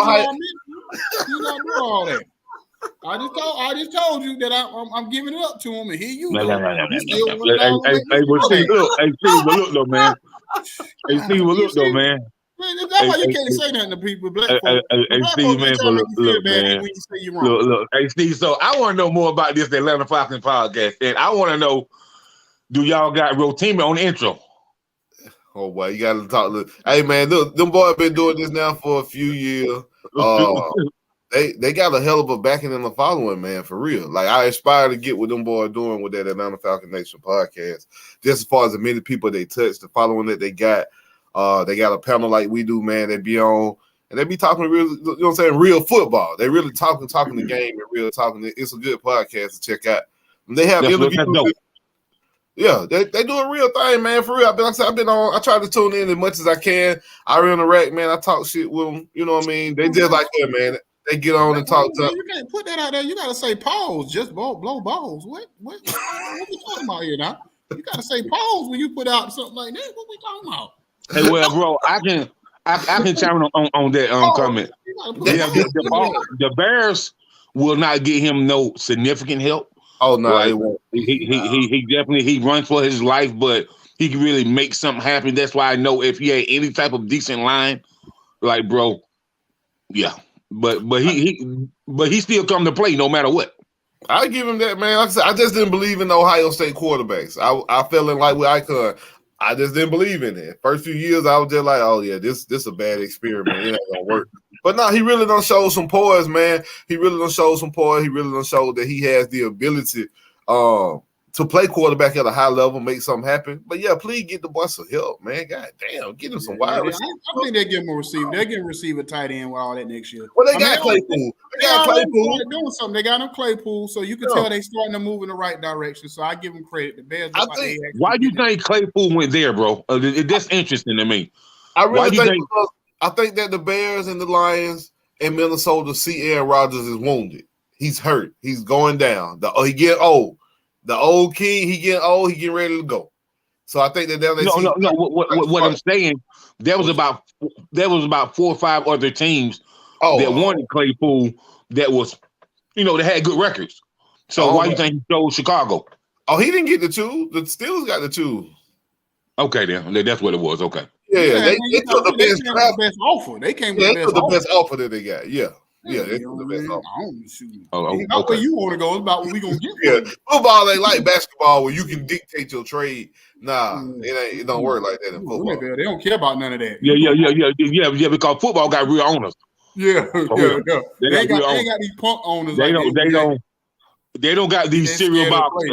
You got to do all that. I just told you that I'm giving it up to him, and here you go. Look though, man. Look though, man. Man, that's why you can't say nothing to people. Black folks. Hey, Steve, man, look, man. When you say you're wrong. Look. Hey, Steve, so I want to know more about this Atlanta Falcons podcast, and I want to know, do y'all got Rotimi on the intro? Oh, boy, you got to talk. Hey, man, look, them boys been doing this now for a few years. They got a hell of a backing and a following, man, for real. Like, I aspire to get what them boys doing with that Atlanta Falcon Nation podcast. Just as far as the many people they touch, the following that they got. They got a panel like we do, man. They be on and they be talking real, you know what I'm saying, real football. They really talking the game and real talking. It's a good podcast to check out. And they have interviews. Yeah, they do a real thing, man. For real. I've been on. I try to tune in as much as I can. I run the rack, man. I talk shit with them. You know what I mean? They just like that, man. They get on and talk to. You can't put that out there. You gotta say pause. Just blow balls. What we talking about here now? You gotta say pause when you put out something like that. What we talking about? Hey, well, bro, I can chime on that comment. The Bears will not get him no significant help. Oh no, right? He definitely runs for his life, but he can really make something happen. That's why I know if he had any type of decent line, like bro, yeah. But he still come to play no matter what. I give him that, man. Like I said, I just didn't believe in the Ohio State quarterbacks. I fell in like with Icon. I just didn't believe in it. First few years, I was just like, "Oh yeah, this a bad experiment. It ain't gonna work." But no, he really done show some poise, man. He really done show some poise. He really done show that he has the ability to play quarterback at a high level, make something happen. But yeah, please get the boy some help, man. God damn, get him some wide receivers. I think they give him a receiver. They're getting receiver tight end with all that next year. Well, they got Claypool. They're doing something. They got him Claypool, so you can tell they starting to move in the right direction. So I give them credit. The Bears. Why do you think Claypool went there, bro? That's interesting to me. I really think that the Bears and the Lions and Minnesota see Aaron Rodgers is wounded. He's hurt. He's going down. He get old. The old king, he getting old, he getting ready to go. So I think that no. What I'm saying, there was about 4 or 5 other teams that wanted Claypool that was, that had good records. So why do you think he chose Chicago? Oh, he didn't get the two. The Steelers got the two. Okay, then that's what it was. Okay. Yeah, they took the best offer. They came with the best offer that they got. Yeah. Yeah, they took the best offer. It's not where you want to go. It's about what we gonna get. Yeah, football ain't like basketball where you can dictate your trade. Nah, it don't work like that in football. They don't care about none of that. Yeah. Because football got real owners. Yeah. They ain't got these punk owners. They don't got these cereal box.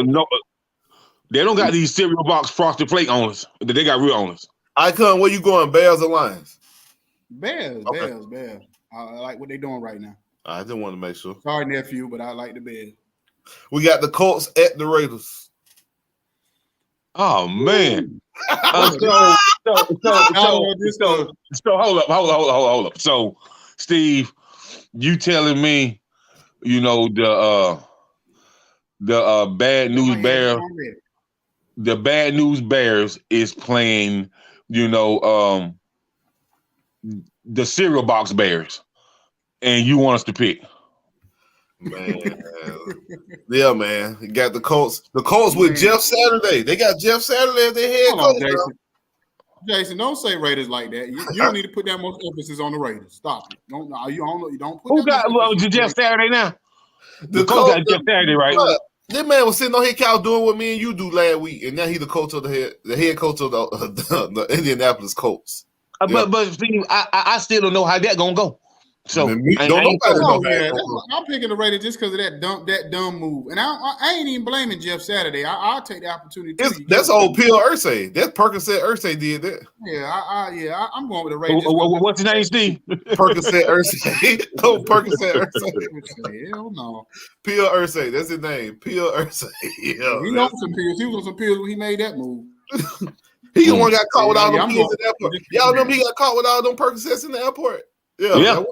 They don't got these cereal box frosted flake owners. They got real owners. Icon, where you going? Bears or Lions? Bears. I like what they're doing right now. I just want to make sure. Sorry, nephew, but I like the Bears. We got the Colts at the Raiders. Oh man! So hold up. So, Steve, you telling me, the bad news Bears, the bad news Bears is playing, the cereal box Bears, and you want us to pick? Man, yeah, man. You got the Colts. The Colts with Jeff Saturday. They got Jeff Saturday as their head coach. Jason, don't say Raiders like that. You don't need to put that much emphasis on the Raiders. Stop it. Don't put. Who got Jeff Saturday now? The Colts got Jeff Saturday, right? This man was sitting on his couch doing what me and you do last week, and now he's the coach of the head coach of the Indianapolis Colts. But Steve, I still don't know how that gonna go. So I'm picking the Raiders just because of that dumb move, and I ain't even blaming Jeff Saturday. I'll take the opportunity. That's old Peel Irsay. That's Percocet Irsay did that. Yeah, I'm going with the Raiders. What's his name, Steve? Percocet Irsay. Oh, Percocet Irsay. Hell no. Peel Irsay. That's his name. Peel Irsay. Yeah, he knows some pills. He was on some pills when he made that move. He the one got caught with all them I'm kids in the airport. Y'all remember he got caught with all them Percocets in the airport? Yeah.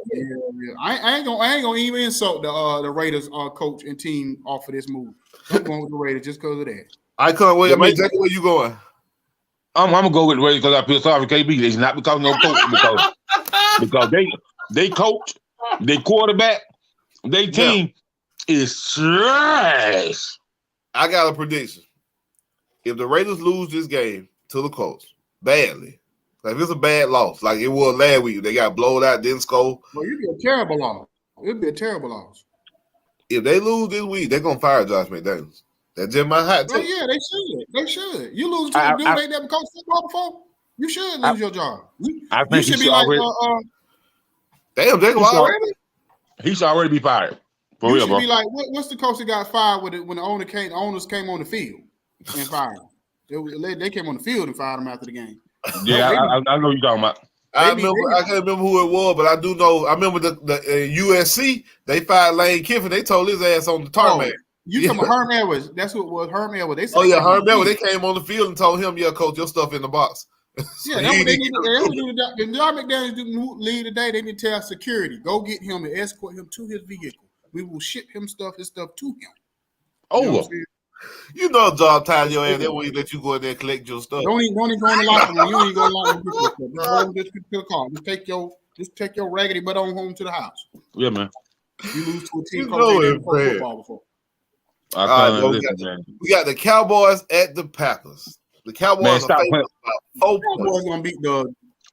I ain't gonna even insult the Raiders coach and team off of this move. I'm going with the Raiders just because of that. I can't wait. I mean, exactly where you going? I'm gonna go with the Raiders because I feel sorry for KB. It's not because of no coach, because they coach, they quarterback, they team is trash. I got a prediction. If the Raiders lose this game to the Colts badly, like if it's a bad loss, like it was last week, they got blown out, didn't score. Well, it'd be a terrible loss. It'd be a terrible loss. If they lose this week, they're gonna fire Josh McDaniels. That's just my hot take. Oh yeah, they should. You lose to a dude they never coached football before. You should lose your job. I think you should be like, damn, Jacob already. He should already be fired. For you real, should bro. be like, what's the coach that got fired when the owners came on the field and fired him? They came on the field and fired him after the game. Yeah, I know you're talking about. I can't remember who it was, but I do know. I remember the USC. They fired Lane Kiffin. They told his ass on the tarmac. You talking about Herm Edwards? That's what it was. Herm Edwards. They said Herm Edwards. They came on the field and told him, "Yeah, coach, your stuff in the box." Yeah, that's what they need to do. If John McDaniels didn't leave today, they need to tell security, go get him and escort him to his vehicle. We will ship his stuff to him. Over. You know, job tied your ass. That way, let you go in there and collect your stuff. Don't even go in the locker room. You don't even go in the locker room. Just to the car. Just take your raggedy butt on home to the house. Yeah, man. You lose to a team coach that played football before. We got the Cowboys at the Packers. The Cowboys are about 4 points.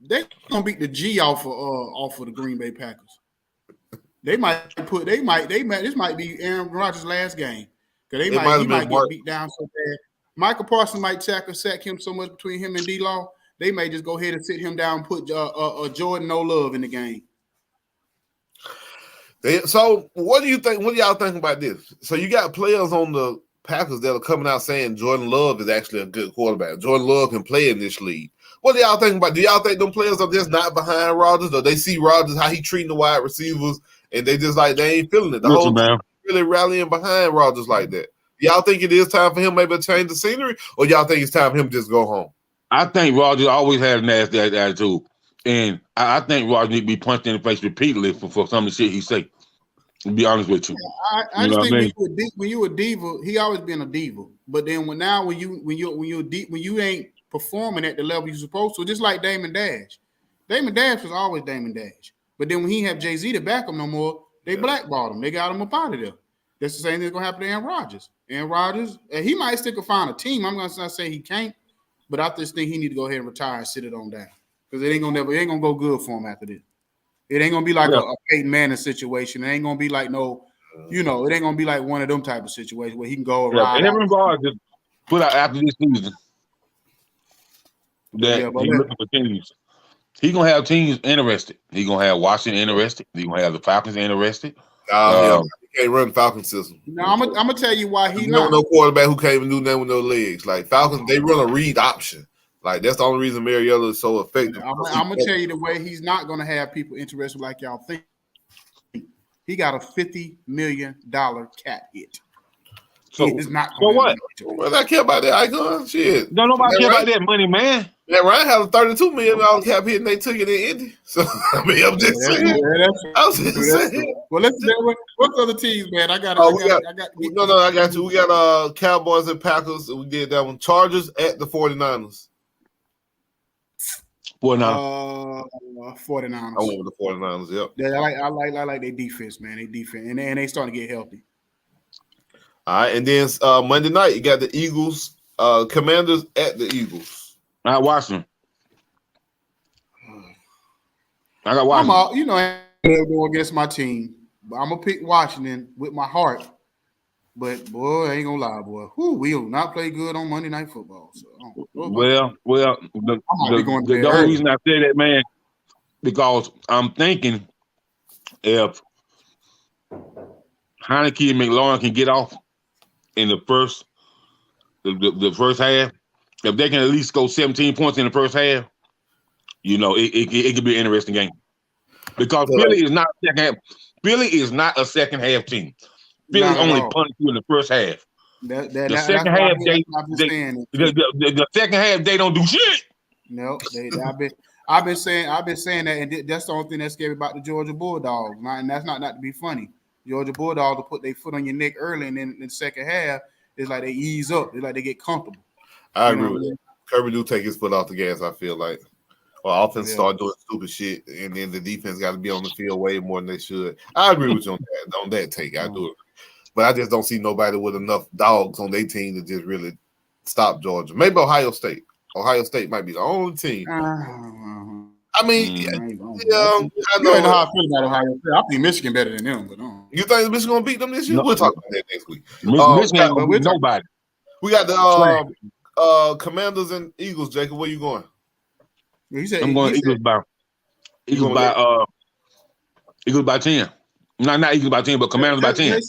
They're gonna beat the G off of the Green Bay Packers. This might be Aaron Rodgers' last game. Because he might get beat down so bad. Michael Parsons might sack him so much between him and D-Law, they may just go ahead and sit him down and put Jordan No Love in the game. So what do you think? What do y'all think about this? So you got players on the Packers that are coming out saying Jordan Love is actually a good quarterback. Jordan Love can play in this league. What do y'all think about? Do y'all think them players are just not behind Rodgers, or they see Rodgers how he treating the wide receivers and they just like they ain't feeling it? The whole team really rallying behind Rodgers like that. Y'all think it is time for him maybe to change the scenery, or y'all think it's time for him to just go home? I think Rodgers always had a nasty attitude, and I think Rodgers need to be punched in the face repeatedly for some of the shit he say. To be honest with you, I just think when you a diva, he always been a diva. But then when you ain't performing at the level you're supposed to, just like Damon Dash. Damon Dash was always Damon Dash. But then when he have Jay-Z to back him no more, they blackballed him. They got him up out of there. That's the same thing that's gonna happen to Aaron Rodgers. Aaron Rodgers, he might still find a team. I'm gonna say he can't, but I just think he need to go ahead and retire and sit it on down because it ain't gonna go good for him after this. It ain't gonna be like a Peyton Manning situation. It ain't gonna be like it ain't gonna be like one of them type of situations where he can go around. Aaron Rodgers put out after this season that he's looking for teams. He's gonna have teams interested. He's gonna have Washington interested. He's gonna have the Falcons interested. He can't run Falcons system. No, I'm gonna tell you why he's not. No quarterback who can't even do nothing with no legs. Like Falcons, they run a read option. Like that's the only reason Mariota is so effective. I'm gonna tell you the way he's not gonna have people interested like y'all think. He got a $50 million cap hit. So it's not. So what? Well, I care about that icon. Shit. Don't nobody care about that money, man. Yeah, Ryan had a $32 million cap hit and they took it in Indy. So I mean, I'm just saying. Well, let's see what's other teams, man. I got you. We got Cowboys and Packers. We did that one. Chargers at the 49ers. 49ers. I went with the 49ers. Yep. Yeah, I like their defense, man. They defense, and they starting to get healthy. All right, and then Monday night you got the Eagles, Commanders at the Eagles. I watched them. I got Washington. I'm going against my team, but I'm gonna pick Washington with my heart. But boy, I ain't gonna lie, boy. We will not play good on Monday Night Football. So, the whole reason I say that, man, because I'm thinking if Heineke and McLaurin can get off in the first half, if they can at least go 17 points in the first half, it could be an interesting game. Because Philly is not a second half team. Philly only punished you in the first half. The second half, the second half they don't do shit. No, I've been saying that, and that's the only thing that's scary about the Georgia Bulldogs. And that's not to be funny. Georgia Bulldogs will put their foot on your neck early, and then in the second half, it's like they ease up. It's like they get comfortable. I agree with that. Kirby do take his foot off the gas, I feel like. Well, offense start doing stupid shit, and then the defense got to be on the field way more than they should. I agree with you on that take. I do it. But I just don't see nobody with enough dogs on their team to just really stop Georgia. Maybe Ohio State. Ohio State might be the only team. I mean, I know how I feel about Ohio State. I think Michigan better than them, but you think Michigan gonna beat them this year? No. We'll talk about that next week. Michigan gonna beat nobody. We got the Commanders and Eagles. Jacob, where you going? I'm going Eagles by 10. Not Eagles by 10, but Commanders by 10.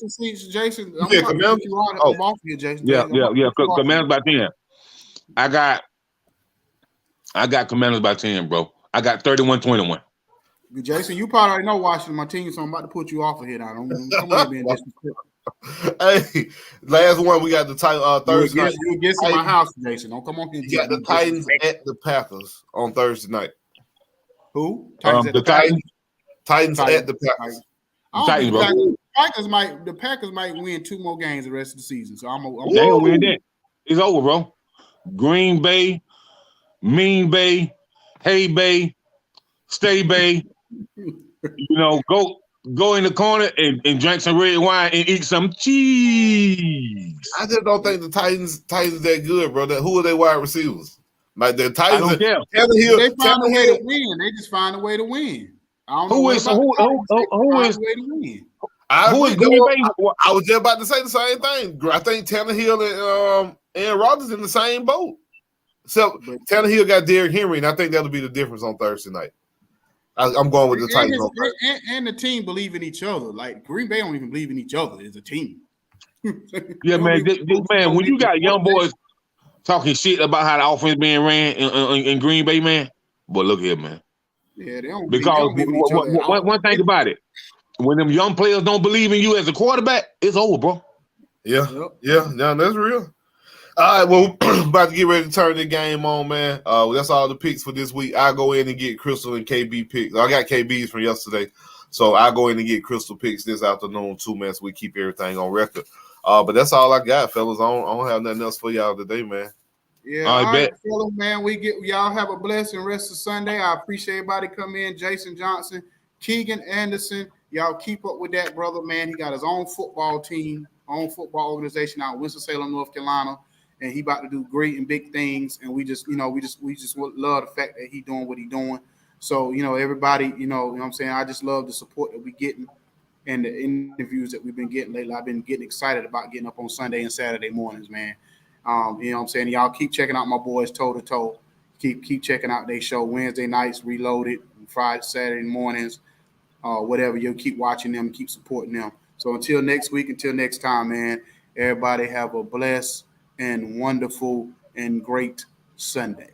Jason, yeah, Commanders. Yeah. Commanders by 10. I got Commanders by 10, bro. I got 31-21. Jason, you probably already know Washington, my team, so I'm about to put you off of here. Come on, being disrespectful. Hey, last one we got the Thursday night. You get to my house, Jason. Don't come on here. You got the Titans at the Packers on Thursday night. Who? Titans at the Packers. Titans, bro. The Packers might win 2 more games the rest of the season. So I'm they don't win that. It's over, bro. Green Bay, Mean Bay, Hay Bay, Stay Bay. Go in the corner and drink some red wine and eat some cheese. I just don't think the Titans that good, bro. Who are their wide receivers? Like the Titans. I don't care. They find a way to win. They just find a way to win. Who is Green Bay? I was just about to say the same thing. I think Tannehill and Aaron Rodgers in the same boat. So Tannehill got Derrick Henry, and I think that'll be the difference on Thursday night. I'm going with the Titans. And the team believe in each other. Like Green Bay don't even believe in each other as a team. Yeah, man. Man, when you got young boys talking shit about how the offense being ran in Green Bay, man. But look here, man. Yeah, they don't. Because one thing about it, when them young players don't believe in you as a quarterback, it's over, bro. Yeah, that's real. All right, well, about to get ready to turn the game on, man. That's all the picks for this week. I'll go in and get Crystal and KB picks. I got KBs from yesterday, so I'll go in and get Crystal picks this afternoon too, man, so we keep everything on record. But that's all I got, fellas. I don't have nothing else for y'all today, man. Yeah, all right, fellas, man. Y'all have a blessing rest of Sunday. I appreciate everybody coming in. Jason Johnson, Kegan Anderson. Y'all keep up with that brother, man. He got his own football team, own football organization out in Winston-Salem, North Carolina. And he about to do great and big things, and we just love the fact that he doing what he doing. So, everybody, what I'm saying, I just love the support that we getting and the interviews that we've been getting lately. I've been getting excited about getting up on Sunday and Saturday mornings, man. What I'm saying? Y'all keep checking out my boys toe to toe. Keep checking out their show Wednesday nights, Reloaded, Friday, Saturday mornings, whatever. You'll keep watching them, keep supporting them. So until next week, until next time, man. Everybody have a blessed and wonderful and great Sunday.